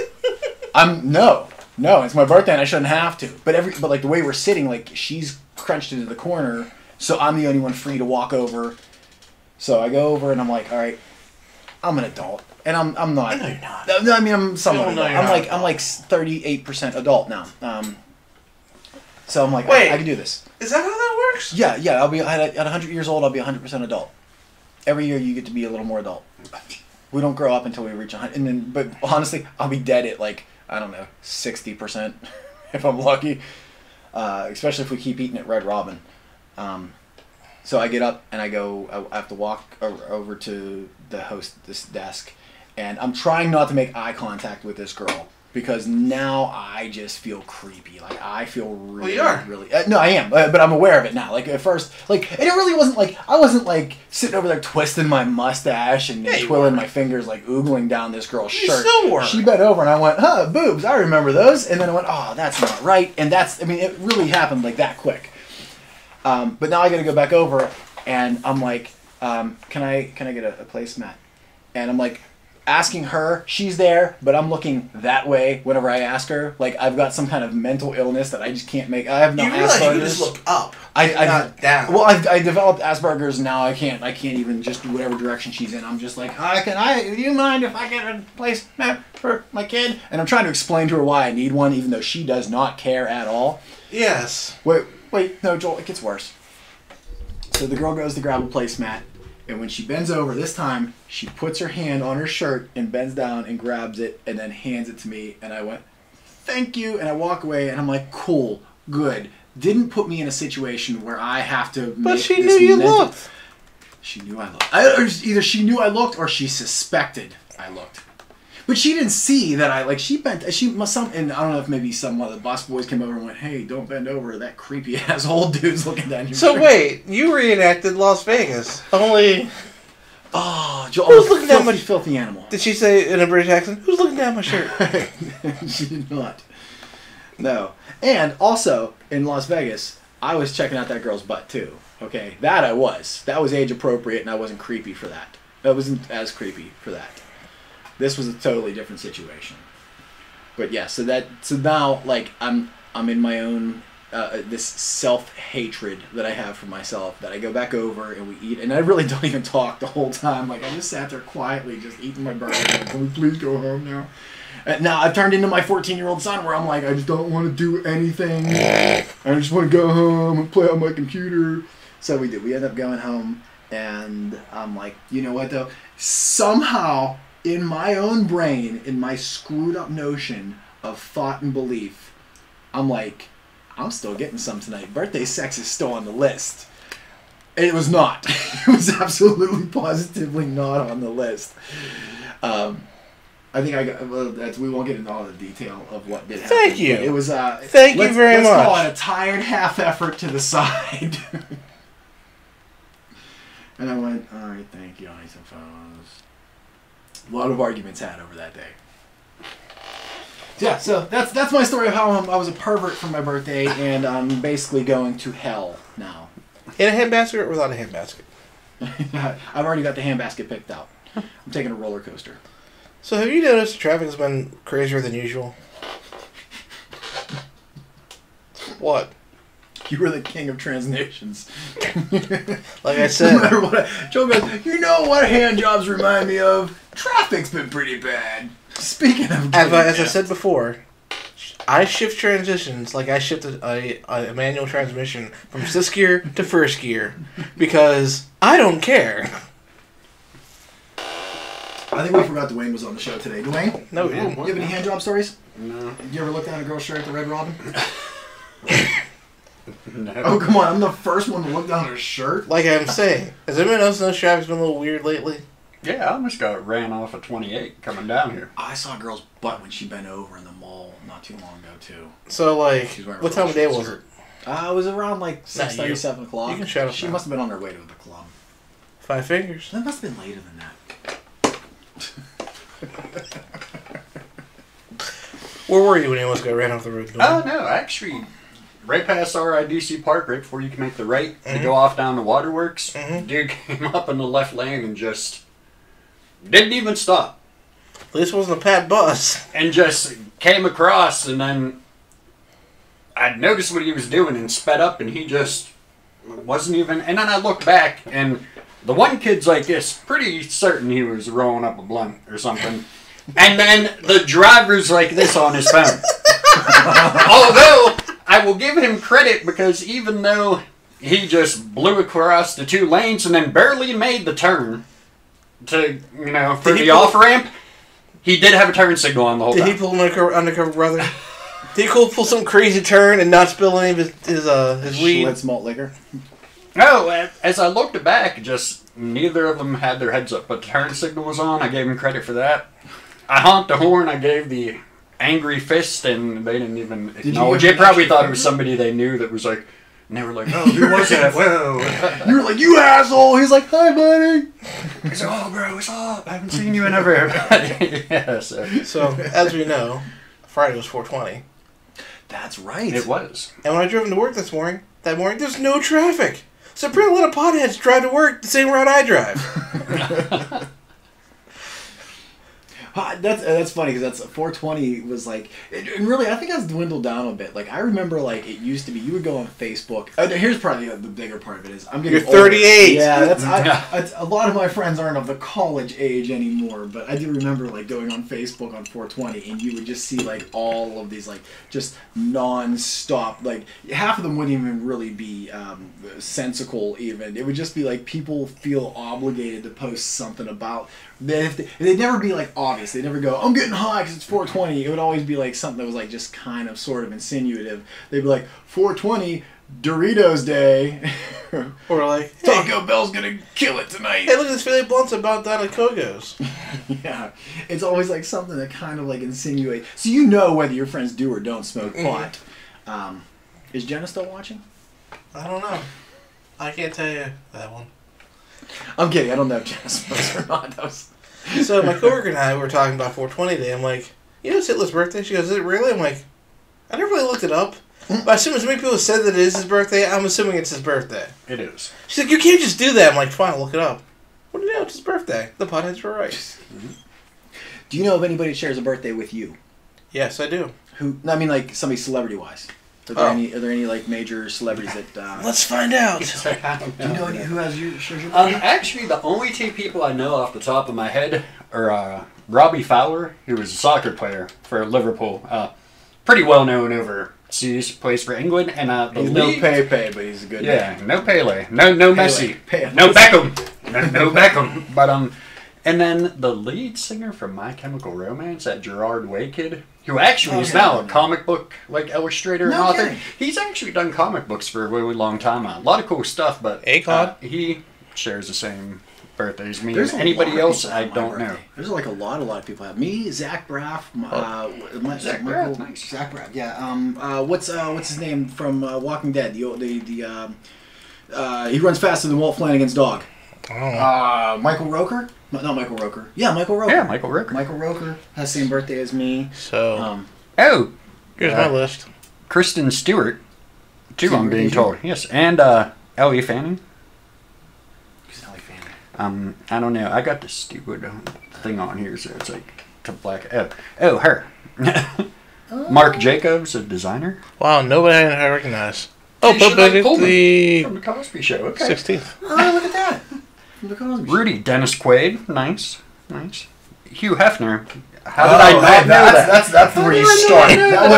No, it's my birthday and I shouldn't have to. But like the way we're sitting, like she's crunched into the corner, so I'm the only one free to walk over. So I go over and I'm like, all right, I'm an adult, and I'm not. No, you're not. No, I mean I'm somewhat. No, adult. you're not. I'm like 38% adult now. So I'm like, Wait. I can do this. Is that how that works? Yeah. I'll be at 100 years old. I'll be 100% adult. Every year you get to be a little more adult. We don't grow up until we reach 100, and then. But honestly, I'll be dead at like I don't know 60% if I'm lucky. Especially if we keep eating at Red Robin. So I get up and I go. I have to walk over to the hostess desk, and I'm trying not to make eye contact with this girl because now I just feel creepy. Like I feel really, you are. really. No, I am, but I'm aware of it now. Like at first, like and it really wasn't like I wasn't like sitting over there twisting my mustache and Yeah, you twiddling were. my fingers like oogling down this girl's You shirt. still were. She bent over and I went, "Huh, boobs. I remember those." And then I went, "Oh, that's not right." And that's. I mean, it really happened like that quick. But now I got to go back over, and I'm like, "Can I get a placemat?" And I'm like, asking her, she's there, but I'm looking that way whenever I ask her. Like I've got some kind of mental illness that I just can't make. I have no You realize you can Asperger's. just look up, I not down. Well, I developed Asperger's now. I can't even just do whatever direction she's in. I'm just like, do you mind if I get a placemat for my kid? And I'm trying to explain to her why I need one, even though she does not care at all. Yes. Wait, no, Joel, it gets worse. So the girl goes to grab a placemat, and when she bends over, this time, she puts her hand on her shirt and bends down and grabs it and then hands it to me, and I went, "Thank you," and I walk away, and I'm like, cool, good. Didn't put me in a situation where I have to But make she this knew you mental- looked. She knew I looked. Either she knew I looked or she suspected I looked. But she didn't see that I like. She bent. She must some. And I don't know if maybe some of the bus boys came over and went, "Hey, don't bend over. That creepy ass old dude's looking down your." So shirt." wait, you reenacted Las Vegas. Only. Oh, Joel, Who's looking down my filthy animal? Did she say in a British accent? Who's looking down my shirt? She did not. No. And also in Las Vegas, I was checking out that girl's butt too. Okay, that I was. That was age appropriate, and I wasn't creepy for that. I wasn't as creepy for that. This was a totally different situation. But yeah, so now like I'm in my own this self-hatred that I have for myself, that I go back over and we eat, and I really don't even talk the whole time. Like I just sat there quietly just eating my burger. Like, can we please go home now? And now I've turned into my 14-year-old son where I'm like, I just don't want to do anything. I just want to go home and play on my computer. So we did. We ended up going home, and I'm like, you know what though? Somehow in my own brain, in my screwed up notion of thought and belief, I'm like, I'm still getting some tonight. Birthday sex is still on the list. And it was not. It was absolutely positively not on the list. I think I got. Well, we won't get into all the detail of what did happen. Thank you. It was. Thank you very much. Let's call it a tired half effort to the side. And I went, all right, thank you, I suppose. A lot of arguments had over that day. Yeah, so that's my story of how I was a pervert for my birthday, and I'm basically going to hell now. In a handbasket or without a handbasket? I've already got the handbasket picked out. I'm taking a roller coaster. So have you noticed the traffic has been crazier than usual? What? You were the king of transitions. Like I said. No matter what, Joe goes, you know what hand jobs remind me of? Traffic's been pretty bad. Speaking of... As I said before, I shift transitions like I shifted a manual transmission from 6th gear to 1st gear. Because I don't care. I think we forgot Dwayne was on the show today. Dwayne? No, we didn't. You have any hand job stories? No. Did you ever look down a girl's shirt at the Red Robin? No. Oh, come on. I'm the first one to look down her shirt. Like I'm saying, has anyone else noticed traffic's been a little weird lately? Yeah, I almost got ran off at 28 coming down here. I saw a girl's butt when she bent over in the mall not too long ago, too. So, like, She's wearing a what time of day short was it? skirt. It was around like Not 6:30, you. 7 o'clock. You can shut up She now. must have been on her way to the club. 5 fingers. That must have been later than that. Where were you when you almost got ran off the road? Oh, no, actually, right past RIDC Park, right before you can make the right to go off down to Waterworks, dude came up in the left lane and just didn't even stop. At least it wasn't a Pat bus. And just came across, and then I noticed what he was doing and sped up, and he just wasn't even... And then I looked back, and the one kid's like this, pretty certain he was rolling up a blunt or something. And then the driver's like this on his phone. Although, I will give him credit because even though he just blew across the 2 lanes and then barely made the turn to, for the off-ramp, he did have a turn signal on the whole time. Did he pull an undercover brother? Did he pull some crazy turn and not spill any of his weed? Schlitz malt liquor. No, as I looked back, just neither of them had their heads up, but the turn signal was on. I gave him credit for that. I honked the horn, I gave the angry fist, and they didn't even acknowledge it. Probably thought it was somebody they knew that was like, and they were like, oh, who was that? Whoa. You were like, you asshole! He's like, hi, buddy! He's like, oh, bro, what's up? I haven't seen you in ever. Yeah, So, as we know, Friday was 420. That's right. It was. And when I drove into work that morning, there's no traffic. So apparently a lot of potheads drive to work the same route I drive. That's funny because that's 420 was like, and really I think that's dwindled down a bit. Like I remember, like it used to be you would go on Facebook. Here's probably the bigger part of it is I'm getting You're 38. Older. Yeah, that's a lot of my friends aren't of the college age anymore, but I do remember like going on Facebook on 420 and you would just see like all of these like just non-stop, like half of them wouldn't even really be sensical even. It would just be like people feel obligated to post something about. They'd never be like obvious. They'd never go, I'm getting high because it's 420. It would always be like something that was like just kind of sort of insinuative. They'd be like, 420, Doritos Day. Or like, Taco Bell's gonna kill it tonight. Hey, look at this Philly Blunt's about that at Kogo's. Yeah, it's always like something that kind of like insinuates. So you know whether your friends do or don't smoke pot. Is Jenna still watching? I don't know. I can't tell you that one. I'm kidding. I don't know if Jenna smokes or not. That was... So my coworker and I were talking about 420 Day. I'm like, you know, it's Hitler's birthday. She goes, is it really? I'm like, I never really looked it up. But as soon as many people said that it is his birthday, I'm assuming it's his birthday. It is. She's like, you can't just do that. I'm like, fine, I'll look it up. What do you know? It's his birthday. The potheads were right. Do you know if anybody shares a birthday with you? Yes, I do. Who? I mean, like somebody celebrity-wise. Are there any like major celebrities that? Let's find out. Do you know who has your shares your birthday? Actually, the only two people I know off the top of my head are Robbie Fowler, who was a soccer player for Liverpool. Pretty well known overseas, plays for England, and the He's lead. no Pepe, but he's a good. Yeah, no Pele, no Messi, Pele. no Beckham, no Beckham. But and then the lead singer from My Chemical Romance, that Gerard Way kid, who actually is now a comic book like illustrator and author. kidding. He's actually done comic books for a really long time. A lot of cool stuff, but Akon? he shares the same birthday as me. There's And a anybody lot of else, people I on my don't know. birthday. There's like a lot of people have. Me, Zach Braff, Zach Braff, nice. Zach Braff, yeah. What's his name from Walking Dead? He runs faster than Walt Flanagan's dog. Oh. Michael Roker? No, not Michael Roker. Yeah, Michael Roker. Yeah, Michael Rooker. Michael Roker has the same birthday as me. So, Oh, here's my list. Kristen Stewart, too, I'm being Asian? told. Yes, and Ellie Fanning. Who's Ellie Fanning? I don't know. I got this stupid thing on here, so it's like to black. Oh, her. Mark Jacobs, a designer. Wow, nobody I recognize. Oh, Jason but Pullman the from the Cosby Show. Okay. 16th. Oh, look at that. From the Cosby Show. Rudy Dennis Quaid, nice. Hugh Hefner. How did I not know that? That's where you started. That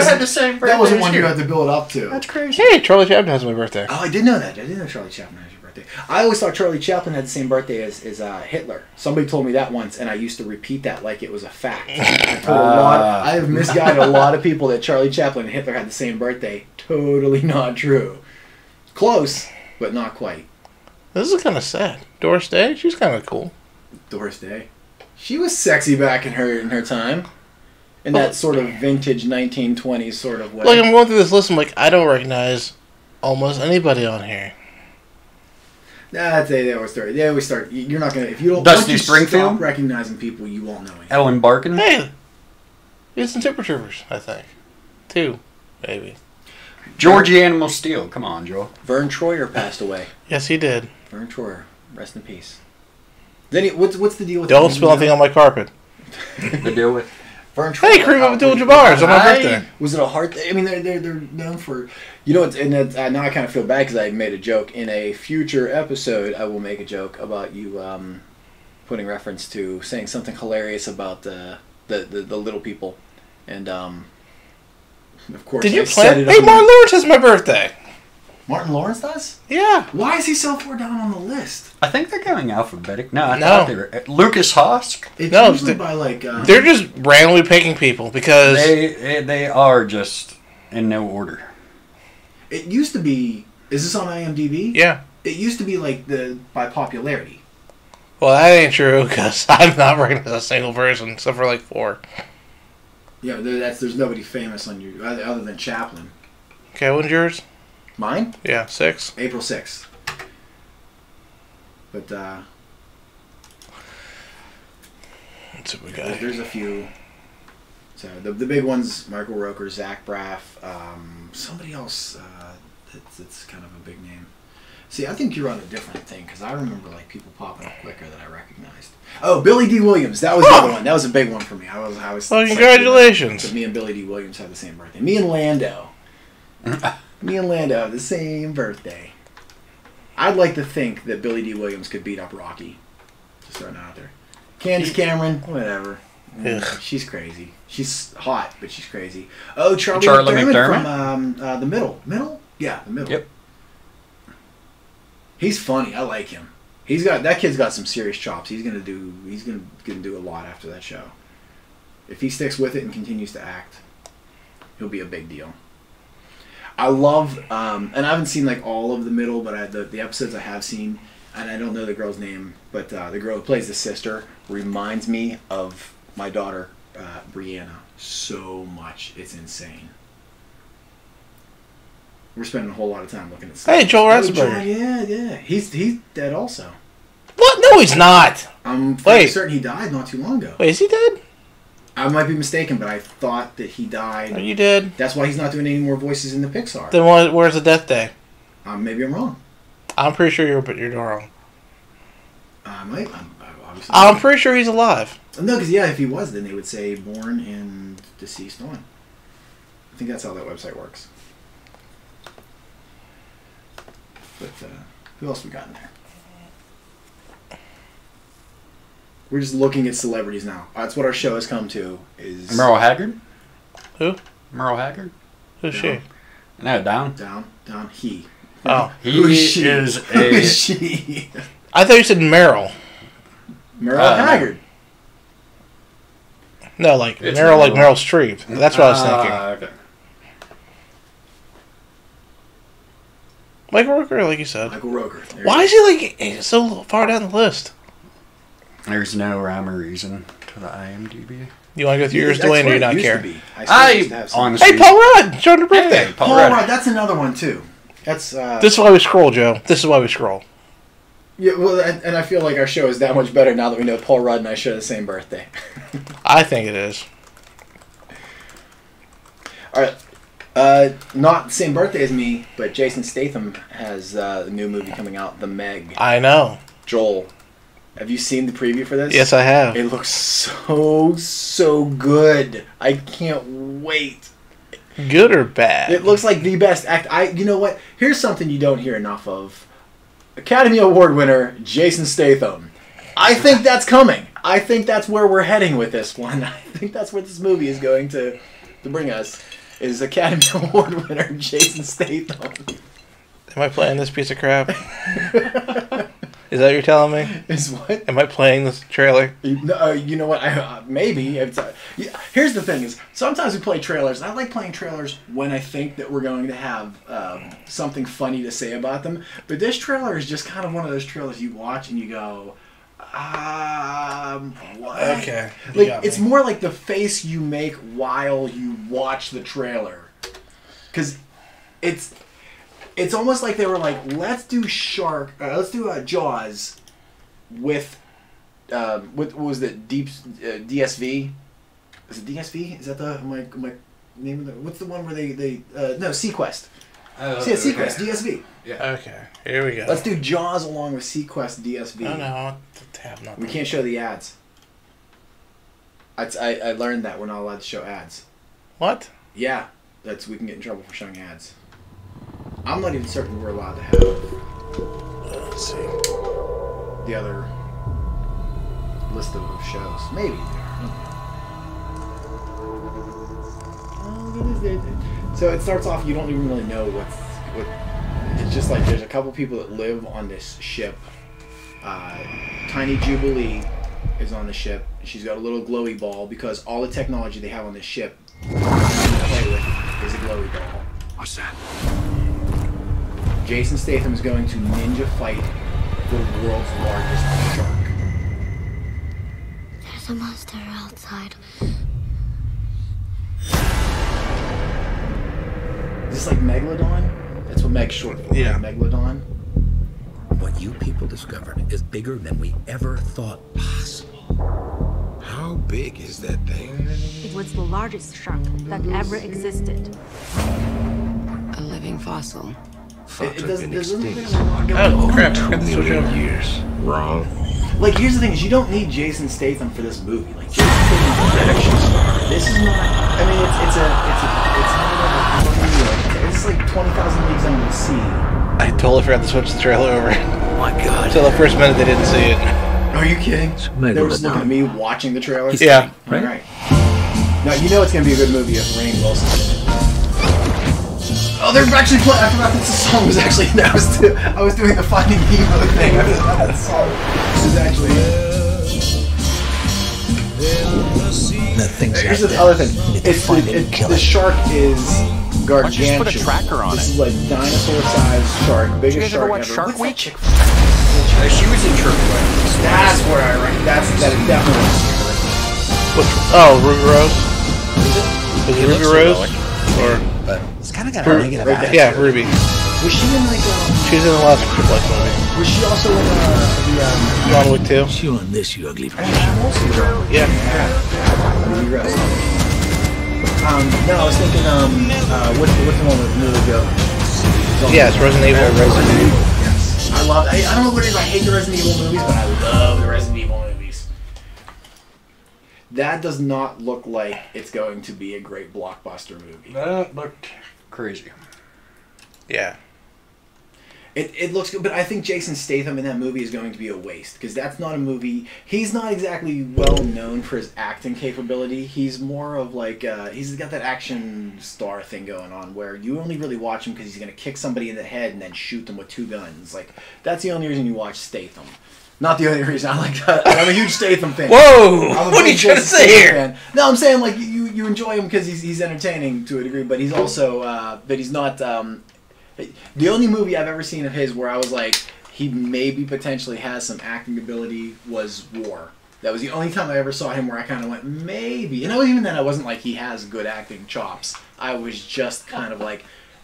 wasn't one you had to. to build up to. That's crazy. Hey, Charlie Chaplin has my birthday. Oh, I did know that. I didn't know Charlie Chaplin had your birthday. I always thought Charlie Chaplin had the same birthday as Hitler. Somebody told me that once, and I used to repeat that like it was a fact. I have misguided a lot of people that Charlie Chaplin and Hitler had the same birthday. Totally not true. Close, but not quite. This is kind of sad. Doris Day, she's kind of cool. Doris Day. She was sexy back in her time. In that sort of vintage 1920s sort of way. Like, I'm going through this list, I'm like, I don't recognize almost anybody on here. Nah, they always start. They always start. You're not gonna if you don't. Dusty once you Springfield? Stop recognizing people, you won't know anything. Ellen Barkin. Hey, it's some Tipper Troopers, I think. 2, maybe. Georgie Animal Steel. Come on, Joel. Vern Troyer passed away. Yes, he did. Vern Troyer, rest in peace. Then what's the deal with? Don't spill anything on my carpet. The deal with. Vern Troyer. Hey, Kareem Abdul-Jabbar's on my birthday. Was it a hard thing? I mean, they're known for, now I kind of feel bad because I made a joke. In a future episode, I will make a joke about you putting reference to saying something hilarious about the little people, and of course. Did you I set plan? it Hey, up- Martin Lawrence has my birthday. Martin Lawrence does? Yeah. Why is he so far down on the list? I think they're going alphabetic. No, I No. thought they were. Lucas Hosk. It's No, usually they- by like. They're just randomly picking people because They are just in no order. It used to be. Is this on IMDb? yeah. It used to be like by popularity. Well, that ain't true because I'm not recognizing a single person except for like 4. Yeah, there's nobody famous on you other than Chaplin. Okay, when's yours? Mine? Yeah, 6. April 6th. But Let's see what we got. there's a few. So the big ones: Michael Roker, Zach Braff, somebody else that's kind of a big name. See, I think you're on a different thing because I remember like people popping up quicker that I recognized. Oh, Billy D. Williams. That was the other one. That was a big one for me. I was. Well, congratulations. So me and Billy D. Williams have the same birthday. Me and Lando. Me and Lando have the same birthday. I'd like to think that Billy D. Williams could beat up Rocky. Just throwing it out there. Candace Cameron, whatever. Ugh. She's crazy. She's hot, but she's crazy. Oh, Charlie McDermott? from The Middle. Middle? Yeah, The Middle. Yep. He's funny. I like him. That kid's got some serious chops. He's gonna do a lot after that show. If he sticks with it and continues to act, he'll be a big deal. I love, and I haven't seen like all of The Middle, but the episodes I have seen, and I don't know the girl's name, but the girl who plays the sister reminds me of my daughter, Brianna, so much. It's insane. We're spending a whole lot of time looking at stuff. Hey, Joel Ratzenberger. Yeah. He's dead also. What? No, he's not. I'm fairly certain he died not too long ago. Wait, is he dead? I might be mistaken, but I thought that he died. Are you dead? That's why he's not doing any more voices in the Pixar. Then where's the death day? Maybe I'm wrong. I'm pretty sure you're wrong. Obviously. I'm pretty sure he's alive. No, because if he was, then they would say born and deceased on. I think that's how that website works. But who else we got in there? We're just looking at celebrities now. That's what our show has come to. Is Merle Haggard? Who? Merle Haggard? Who's she? No, down. Down. He. Oh, He is Who is she? I thought you said Meryl. Merle Haggard. No, like It's Meryl, like Meryl. Meryl Streep. That's what I was thinking. Okay. Michael Rooker, like you said. Michael Rooker. Why is he like so far down the list? There's no rhyme or reason to the IMDb. You want to go through yours, Dwayne, or do you not care? Honestly, Hey, Paul Rudd, showing your birthday. Hey, Paul Rudd. That's another one too. That's. This is why we scroll, Joe. This is why we scroll. Yeah, well, and I feel like our show is that much better now that we know Paul Rudd and I share the same birthday. I think it is. All right. Not the same birthday as me, but Jason Statham has a new movie coming out, The Meg. I know. Joel, have you seen the preview for this? Yes, I have. It looks so good. I can't wait. Good or bad? It looks like the best act. You know what? Here's something you don't hear enough of. Academy Award winner Jason Statham. I think that's coming. I think that's where we're heading with this one. I think that's where this movie is going to bring us. Is Academy Award winner Jason Statham. Am I playing this piece of crap? Is that what you're telling me? Is what? Am I playing this trailer? You know what? Maybe. Here's the thing: is sometimes we play trailers. I like playing trailers when I think that we're going to have something funny to say about them. But this trailer is just kind of one of those trailers you watch and you go, what? Okay. Like it's more like the face you make while you watch the trailer, because it's almost like they were like, let's do Jaws with what was it, DSV? Is it DSV? Is that the my name of the? What's the one where they no, Sequest. Sequest, DSV. Yeah. Okay, here we go. Let's do Jaws along with Sequest DSV. No, I want to have nothing. We can't show the ads. I learned that we're not allowed to show ads. What? Yeah, we can get in trouble for showing ads. I'm not even certain we're allowed to have. Let's see. The other list of shows. Maybe they are. So it starts off, you don't even really know what. It's just like there's a couple people that live on this ship. Tiny Jubilee is on the ship. She's got a little glowy ball because all the technology they have on this ship to play with is a glowy ball. What's that? Jason Statham is going to ninja fight the world's largest shark. There's a monster outside. Is this like Megalodon? That's what Meg's short for. Yeah. Megalodon. What you people discovered is bigger than we ever thought possible. How big is that thing? It was the largest shark that ever existed. A living fossil. It doesn't. Been extinct Oh crap! I got 2 the switch million over. years. Wrong. Like, here's the thing: is you don't need Jason Statham for this movie. Like, Jason Statham's an action star. This is not. I mean, it's not it's like 20,000 Leagues Under the Sea. I totally forgot to switch the trailer over. Oh my god. Until the first minute they didn't see it. Are you kidding? Megalodon. They were just looking at me watching the trailer. Yeah. All right. Now you know it's gonna be a good movie if Rainn Wilson's in it. Oh, they're actually playing. I forgot that the song was actually. I was doing the Finding Nemo thing. I forgot that song was actually. That thing's Here's out the there. other thing. Need to find it and kill The it. shark is gargantuan. don't you just put a tracker on This it? is like dinosaur-sized shark, biggest guys ever shark watch ever. Shark What's that Week? chick from? She was in Triple X. That's where I rank. That is definitely. Ruby Rose. Is it Ruby Rose? Or But It's kind of got a negative attitude. yeah, Ruby. Was she in like? She's in the last Triple X movie. Was she also in the? John Wick 2. Chew on this, you ugly freak. Yeah. Ruby Rose. No, I was thinking. What's the one with Mila Jovovich? Yeah, it's Resident Evil. Resident Evil. Yes. I love. I don't know what it is. I hate the Resident Evil movies, but I love the Resident Evil movies. That does not look like it's going to be a great blockbuster movie. that looked crazy. Yeah. It looks good, but I think Jason Statham in that movie is going to be a waste because that's not a movie. He's not exactly well known for his acting capability. He's more of like he's got that action star thing going on where you only really watch him because he's going to kick somebody in the head and then shoot them with 2 guns. Like that's the only reason you watch Statham. Not the only reason. I like that. I'm a huge Statham fan. Whoa! I'm a What are you big trying to Jason say Statham here? fan. No, I'm saying like you enjoy him because he's entertaining to a degree, but he's also but he's not. The only movie I've ever seen of his where I was like he maybe potentially has some acting ability was War. That was the only time I ever saw him where I kind of went maybe. And even then I wasn't like he has good acting chops. I was just kind of like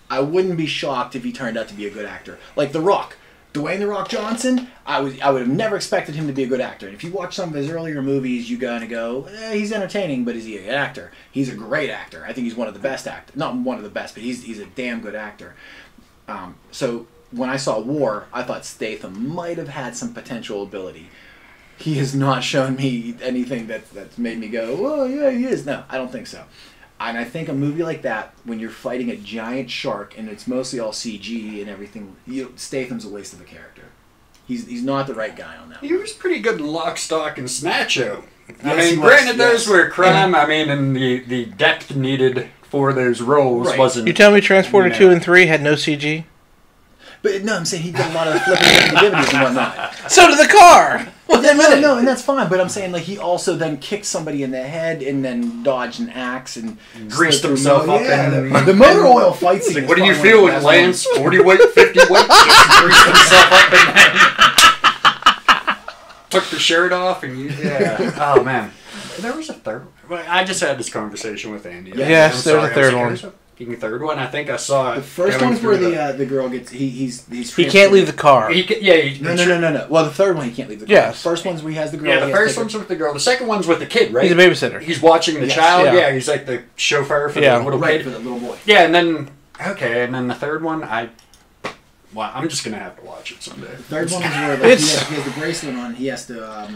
I wouldn't be shocked if he turned out to be a good actor. Like The Rock. Dwayne The Rock Johnson, I would have never expected him to be a good actor. And if you watch some of his earlier movies, you gotta go, he's entertaining, but is he a good actor? He's a great actor. I think he's one of the best actors. Not one of the best, but he's a damn good actor. So when I saw War, I thought Statham might have had some potential ability. He has not shown me anything that's made me go, oh yeah, he is. No, I don't think so. And I think a movie like that, when you're fighting a giant shark and it's mostly all CG and everything, Statham's a waste of a character. He's not the right guy on that. He was pretty good in Lock, Stock, and Snatcho. I Yes, he mean, was, granted, yes. those were crime. I mean, and the depth needed for those roles Right. wasn't. You tell me Transporter 2 and 3 had no CG? But no, I'm saying he did a lot of the flipping sensitivities and whatnot. So did the car! Well, then, no, and that's fine. But I'm saying like he also then kicked somebody in the head and then dodged an axe and Greased slid through himself up yeah, in the motor oil fight scene. Like, what do you is feel probably with one of the best Lance? 40 weight, 50 weight? Just greased himself up and took the shirt off and yeah. Oh man, there was a third. I just had this conversation with Andy. Yes, there was a third one. The third one, I think I saw it. The first going one's where through the girl gets he's He can't leave the car. No. Well, the third one he can't leave the car. Yes. The first one's where he has the girl. Yeah, the he has to first take one's with the girl. The second one's with the kid, right? He's a babysitter. He's watching the Yes. child. Yeah. Yeah, he's like the chauffeur for the little right kid. for the little boy. Yeah, and then and then the third one, well, I'm just gonna have to watch it someday. The third one is where like, he has the bracelet on. He has to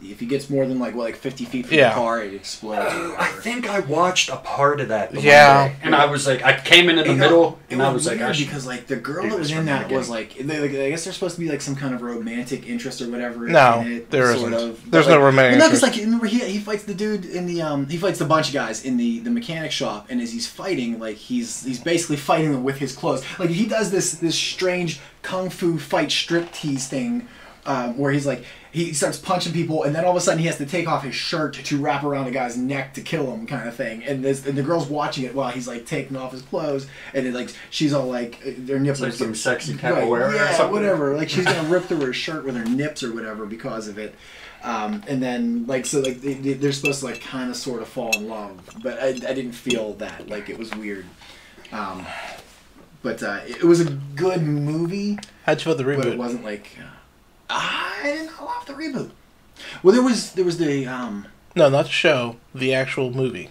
if he gets more than like 50 feet from the car, it explodes. Or I think I watched a part of that. Yeah. One day, and I was like, I came in the middle, and I was like, weird because like the girl that was in that was like, I guess there's supposed to be like some kind of romantic interest or whatever. No, in it, there sort isn't. of. There's But, no romantic No, because interest. like remember he fights the dude in the he fights the bunch of guys in the mechanic shop, and as he's fighting, like he's basically fighting them with his clothes. Like he does this strange kung fu fight striptease thing. Where he's like, he starts punching people, and then all of a sudden he has to take off his shirt to wrap around a guy's neck to kill him, kind of thing. And the girl's watching it while he's like taking off his clothes, and then like she's all like, their nipples like some get- sexy capoeira or yeah, something. whatever. Like she's gonna rip through her shirt with her nips or whatever because of it. And then like so like they're supposed to like kind of sort of fall in love, but I didn't feel that. Like it was weird. But it was a good movie. How'd you feel the But it reboot? wasn't like I did not love the reboot. Well, there was the No, not the show. The actual movie.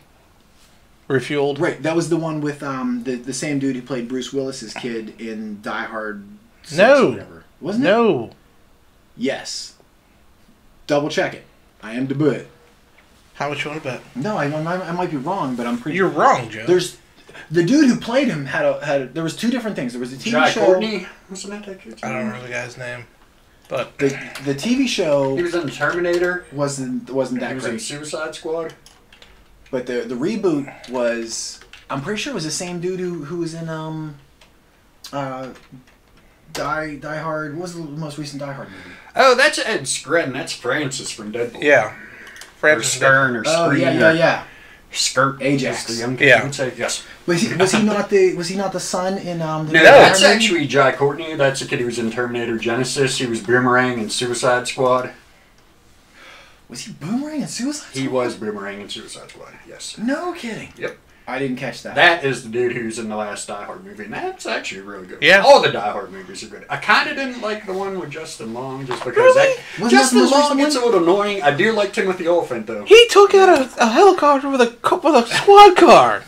Refueled. right. That was the one with the same dude who played Bruce Willis's kid in Die Hard 6 No. or whatever. Wasn't it? No. Yes. Double check it. I am DeBut. How much you want to bet? No, I might be wrong, but I'm pretty. You're wrong, Joe. There's the dude who played him had a there was 2 different things. There was a TV Jai show. Courtney, wasn't that kid's I don't name? remember the guy's name. But The TV show He was in Terminator. wasn't He that was in great. Suicide Squad. But the reboot was, I'm pretty sure it was the same dude who was in Die Hard. What was the most recent Die Hard movie? Oh, that's Ed Skrein. That's Francis from Deadpool. yeah. Or Francis Stern or Oh Screen. yeah. Skirt. Ajax. as the young kids Yeah. would say. Yes. Was he not the son in the No, new that's Iron Man? actually Jai Courtney. That's the kid who was in Terminator Genesis. He was Boomerang in Suicide Squad. Was he Boomerang in Suicide Squad? He was Boomerang in Suicide Squad. Yes. No kidding. Yep. I didn't catch that. That is the dude who's in the last Die Hard movie, and that's actually really good. Yeah. All the Die Hard movies are good. I kind of didn't like the one with Justin Long, just because Really? Wasn't that Justin the most Long recent gets a one? little annoying. I do like Timothy Olyphant though. He took out a helicopter with a squad car.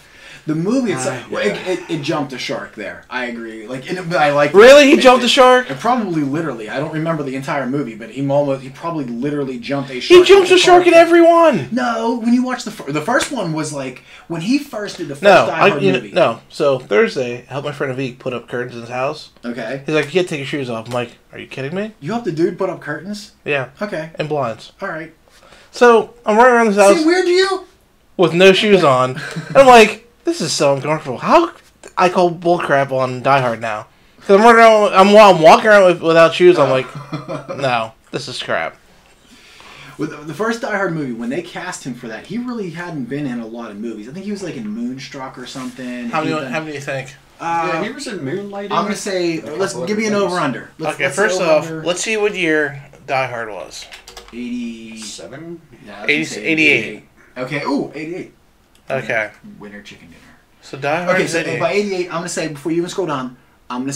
The movie itself, yeah. it jumped a shark there. I agree. Like, I like. Really? He jumped a shark? And probably literally. I don't remember the entire movie, but he probably literally jumped a shark. He jumps a shark in every one. No, when you watch the first one was like when he first did the first No, Die Hard movie. no. So Thursday, I helped my friend Avik put up curtains in his house. Okay. He's like, you can't take your shoes off. I'm like, are you kidding me? You helped the dude put up curtains. Yeah. Okay. And blinds. All right. So I'm running around this house Seem weird to you? with no shoes on. And I'm like, this is so uncomfortable. How I call bullcrap on Die Hard now? Because I'm running around, I'm walking around without shoes. I'm like, no, this is crap. With the first Die Hard movie, when they cast him for that, he really hadn't been in a lot of movies. I think he was like in Moonstruck or something. How many do you think? Yeah, he was in Moonlighting. I'm gonna say, let's give me an over under. Okay, first off, let's see what year Die Hard was. 87. 88. Okay. Ooh, 88. Okay. Winter chicken dinner. So Die Hard Okay, is so 88. by 88, I'm gonna say before you even scroll down, I'm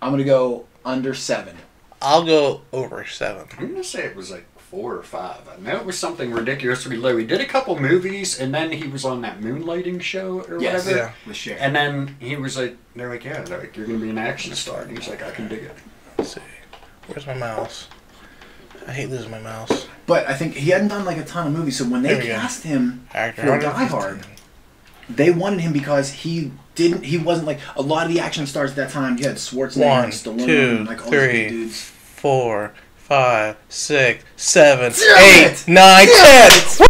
gonna go under 7. I'll go over 7. I'm gonna say it was like 4 or 5. I know it was something ridiculously low. He did a couple movies, and then he was on that Moonlighting show or Yes, whatever. Yeah. with Cher. And then he was like, they're like, yeah, like you're gonna be an action star. And he's like, I can dig it. Let's see. Where's my mouse? I hate losing my mouse. But I think he hadn't done like a ton of movies, so when There they we go. cast him Actor for Die 115. Hard, they wanted him because he wasn't like a lot of the action stars at that time. You had Schwarzenegger 1, and Stallone 2, and like all these big 3, dudes. 4, 5, 6, 7, Damn 8, it! 9, 10.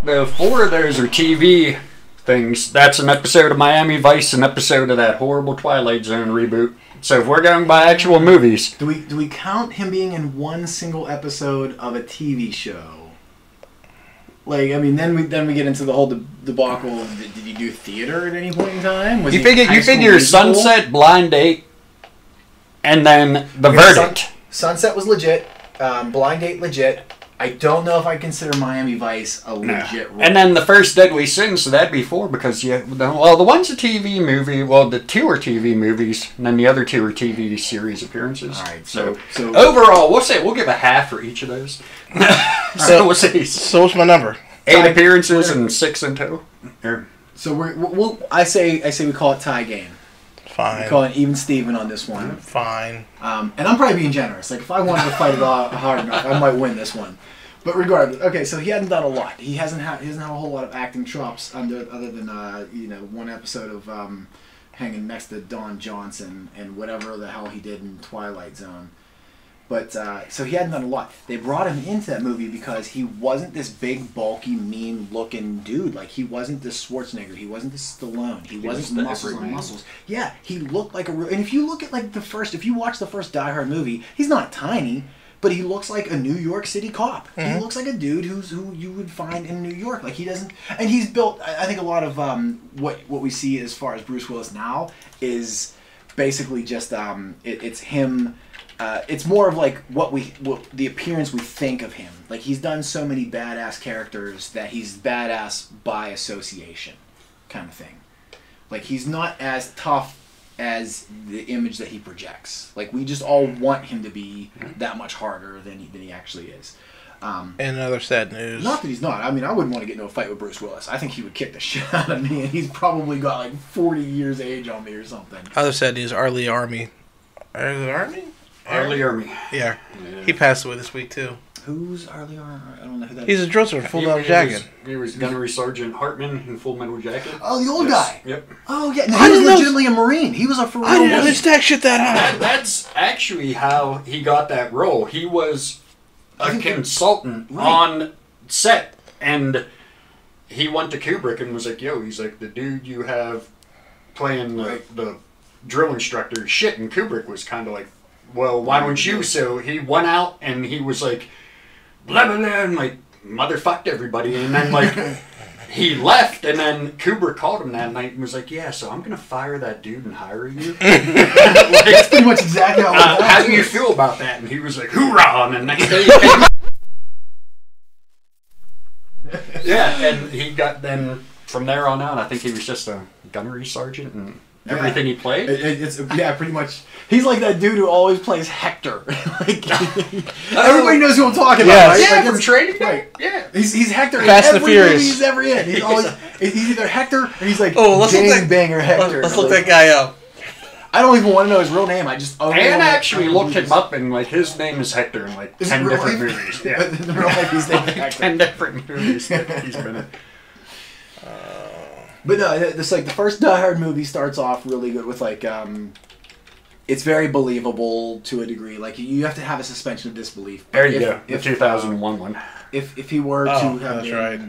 The 4 of those are TV things. That's an episode of Miami Vice, an episode of that horrible Twilight Zone reboot. So if we're going by actual movies, Do we count him being in one single episode of a TV show? Like, I mean, then we get into the whole debacle. Of, did he do theater at any point in time? Was you he figure High School Musical? Sunset, Blind Date, and then The Okay, Verdict. Sunset was legit. Blind Date legit. I don't know if I consider Miami Vice a legit role. And then the first Deadly Sins, so that'd be 4 because the one's a TV movie. Well, the 2 are TV movies, and then the other 2 are TV series appearances. All right, So so overall, we'll give a half for each of those. So we'll say So what's my number? 8 appearances and 6 in total. so we'll I say we call it tie game. We Fine. call it even Steven on this one. Fine. And I'm probably being generous. Like if I wanted to fight it hard enough, I might win this one. But regardless, okay. So he hadn't done a lot. He hasn't had a whole lot of acting chops other than one episode of hanging next to Don Johnson and whatever the hell he did in Twilight Zone. But so he hadn't done a lot. They brought him into that movie because he wasn't this big, bulky, mean-looking dude. Like he wasn't this Schwarzenegger. He wasn't this Stallone. He wasn't was the muscles on everyman. muscles. Yeah, he looked like a real. And if you look at like if you watch the first Die Hard movie, he's not tiny, but he looks like a New York City cop. He looks like a dude who you would find in New York. Like he doesn't, and he's built. I think a lot of what we see as far as Bruce Willis now is basically just it's him. It's more of like what the appearance we think of him. Like he's done so many badass characters that he's badass by association, kind of thing. Like he's not as tough as the image that he projects. Like we just all want him to be that much harder than he actually is. And another sad news. Not that he's not. I mean, I wouldn't want to get into a fight with Bruce Willis. I think he would kick the shit out of me, and he's probably got like 40 years age on me or something. Other sad news, Arlie Army. Army? Arlie Army. Yeah. He passed away this week, too. Who's Arlie Army? I don't know who that He's is. a drill sergeant, Full Metal Jacket. He was Gunnery Sergeant Hartman in Full Metal Jacket. Oh, the old Yes. guy. Yep. Oh, yeah. No, I he was didn't know- legitimately a Marine. He was a for real I didn't know Marine. his stack shit that high. That's actually how he got that role. He was I a think consultant right. on set, and he went to Kubrick and was like, "Yo," he's like, "the dude you have playing the drill instructor is shit." And Kubrick was kind of like, "Well, why don't you?" So he went out and he was like, blah, blah, blah, and like motherfucked everybody. And then like he left, and then Kubrick called him that night and was like, yeah, so I'm going to fire that dude and hire you. That's pretty much exactly how it was. How do you feel about that? And he was like, hoorah! And the next day he came out. Yeah, and he got then from there on out, I think he was just a gunnery sergeant and everything he played. It's pretty much. He's like that dude who always plays Hector. Like everybody knows who I'm talking about. Right? Yeah, like, from Training Day. Right. Yeah. He's Hector in Fast and every Furious. movie he's ever in. He's always he's either Hector or he's like let's look James Banger Hector. Let's look that guy up. I don't even want to know his real name. I just And actually looked him up, and like his name is Hector in like 10 different movies. Yeah. In real life, he's named Hector. 10 different movies that he's been in. But no, it's like the first Die Hard movie starts off really good with like it's very believable to a degree. Like you have to have a suspension of disbelief. There you go. The 2001 one. If he were to have that's been right.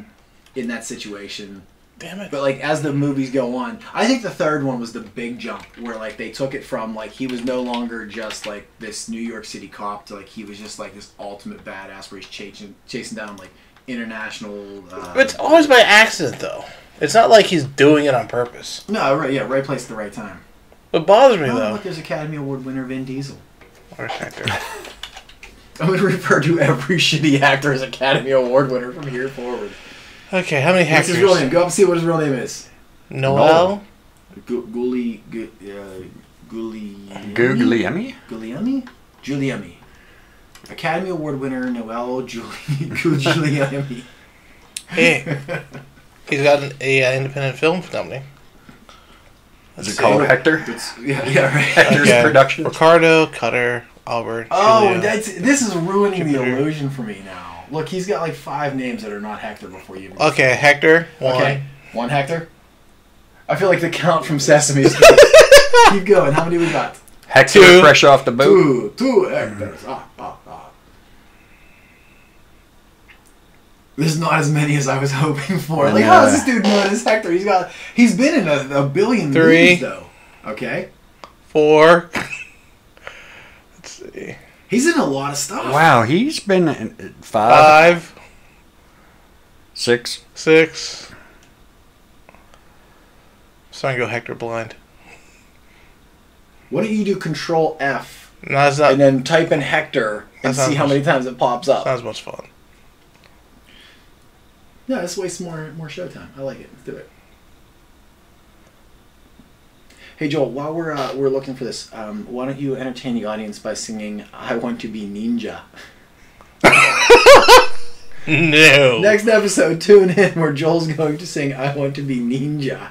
in that situation. Damn it. But like as the movies go on, I think the third one was the big jump where like they took it from like he was no longer just like this New York City cop to like he was just like this ultimate badass where he's chasing down like international. It's always by accident, though. It's not like he's doing it on purpose. No, right, yeah, right place at the right time. What bothers me, Oh, though... look, there's Academy Award winner Vin Diesel. Where's Hector? I'm going to refer to every shitty actor as Academy Award winner from here forward. Okay, how many What's Hectors? his real name? Go up and see what his real name is. Noel? Guglielmi? Giuliani. Academy Award winner Noel Guglielmi. Hey. He's got an independent film company. Is it called Hector? Yeah, right. Hector's Productions. Ricardo, Cutter, Albert. Oh, Julio. this is ruining the Jupiter. illusion for me now. Look, he's got like 5 names that are not Hector before you even. Okay, Hector. One. Okay, 1 Hector. I feel like the count from Sesame Street. Keep going. How many we got? Hector, 2. fresh off the boat. 2 Hectors. This is not as many as I was hoping for. Like, how is this dude known as Hector? He's been in a billion 3. movies though. Okay. 4. Let's see. He's in a lot of stuff. Wow, he's been in 5. 6. 6. Starting to go Hector blind. Why don't you do Control F No, that's not. and then type in Hector and That sounds see how many times it pops up? Sounds much fun. Yeah, this wastes more showtime. I like it. Let's do it. Hey Joel, while we're looking for this, why don't you entertain the audience by singing "I Want to Be Ninja"? No. Next episode, tune in where Joel's going to sing "I Want to Be Ninja."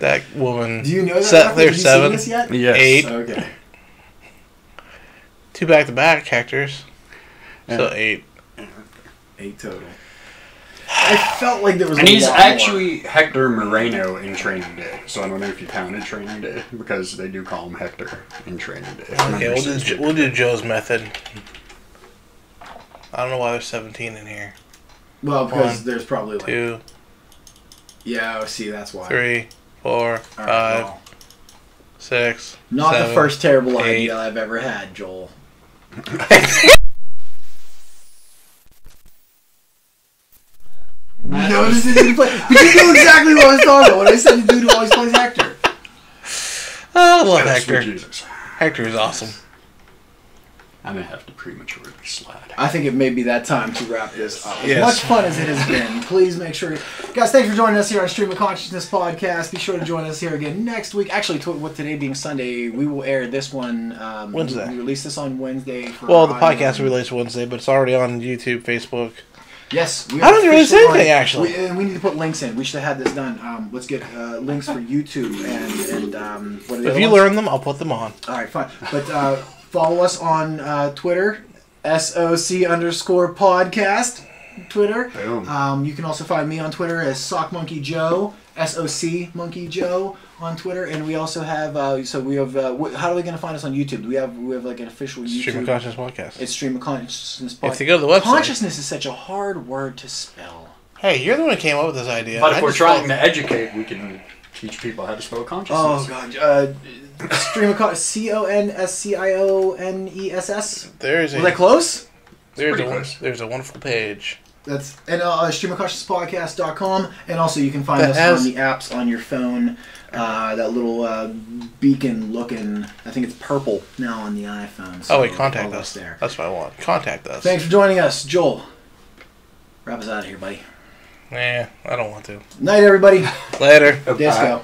That woman. Do you know that? Set there Have you 7. seen this yet? Yes. 8. Okay. 2 back-to-back Hectors. So 8. 8 total. I felt like there was. And a he's lot actually Hector Moreno in Training Day. So I don't know if you counted Training Day because they do call him Hector in Training Day. Okay, we'll do Joe's method. I don't know why there's 17 in here. more. Well, because 1, there's probably like. 2, Yeah, see, that's why. 3, 4, All right, 5, well, 6. not 7, the first terrible 8. idea I've ever had, Joel. Notice it didn't play. But you knew exactly what I was talking about when I said the dude who always plays Hector. I love Yes, Hector. Jesus. Hector is awesome. I'm going to have to prematurely slide. I think it may be that time to wrap this up. As Yes. much fun as it has been, please make sure... Guys, thanks for joining us here on Stream of Consciousness podcast. Be sure to join us here again next week. Actually, with today being Sunday, we will air this one... Wednesday. We release this on Wednesday. For Well, the audio. podcast will release Wednesday, but it's already on YouTube, Facebook. Yes. We I don't really say officially anything, on- actually. We need to put links in. We should have had this done. Let's get links for YouTube and what are the If other you ones? learn them, I'll put them on. All right, fine. But follow us on Twitter, SOC_podcast, Twitter. Boom. You can also find me on Twitter as Sock Monkey Joe, SOC Monkey Joe on Twitter, and we also have. So we have. How are we going to find us on YouTube? Do we have like an official YouTube? Stream of Consciousness podcast. It's Stream of Consciousness Podcast. If they go to the website. Consciousness is such a hard word to spell. Hey, you're the one who came up with this idea. But I if we're just trying felt- to educate, we can teach people how to spell consciousness. Oh god. Stream of Consciousness, CONSCIONESS. There's Was that a close? pretty close. there's a wonderful page. That's and streamofconsciousness.podcast.com, and also you can find That us has- on the apps on your phone. That little beacon looking, I think it's purple now on the iPhone. So Oh wait, contact follow us. there. That's what I want. Contact us. Thanks for joining us, Joel. Wrap us out of here, buddy. Nah, I don't want to. Night, everybody. Later. Disco.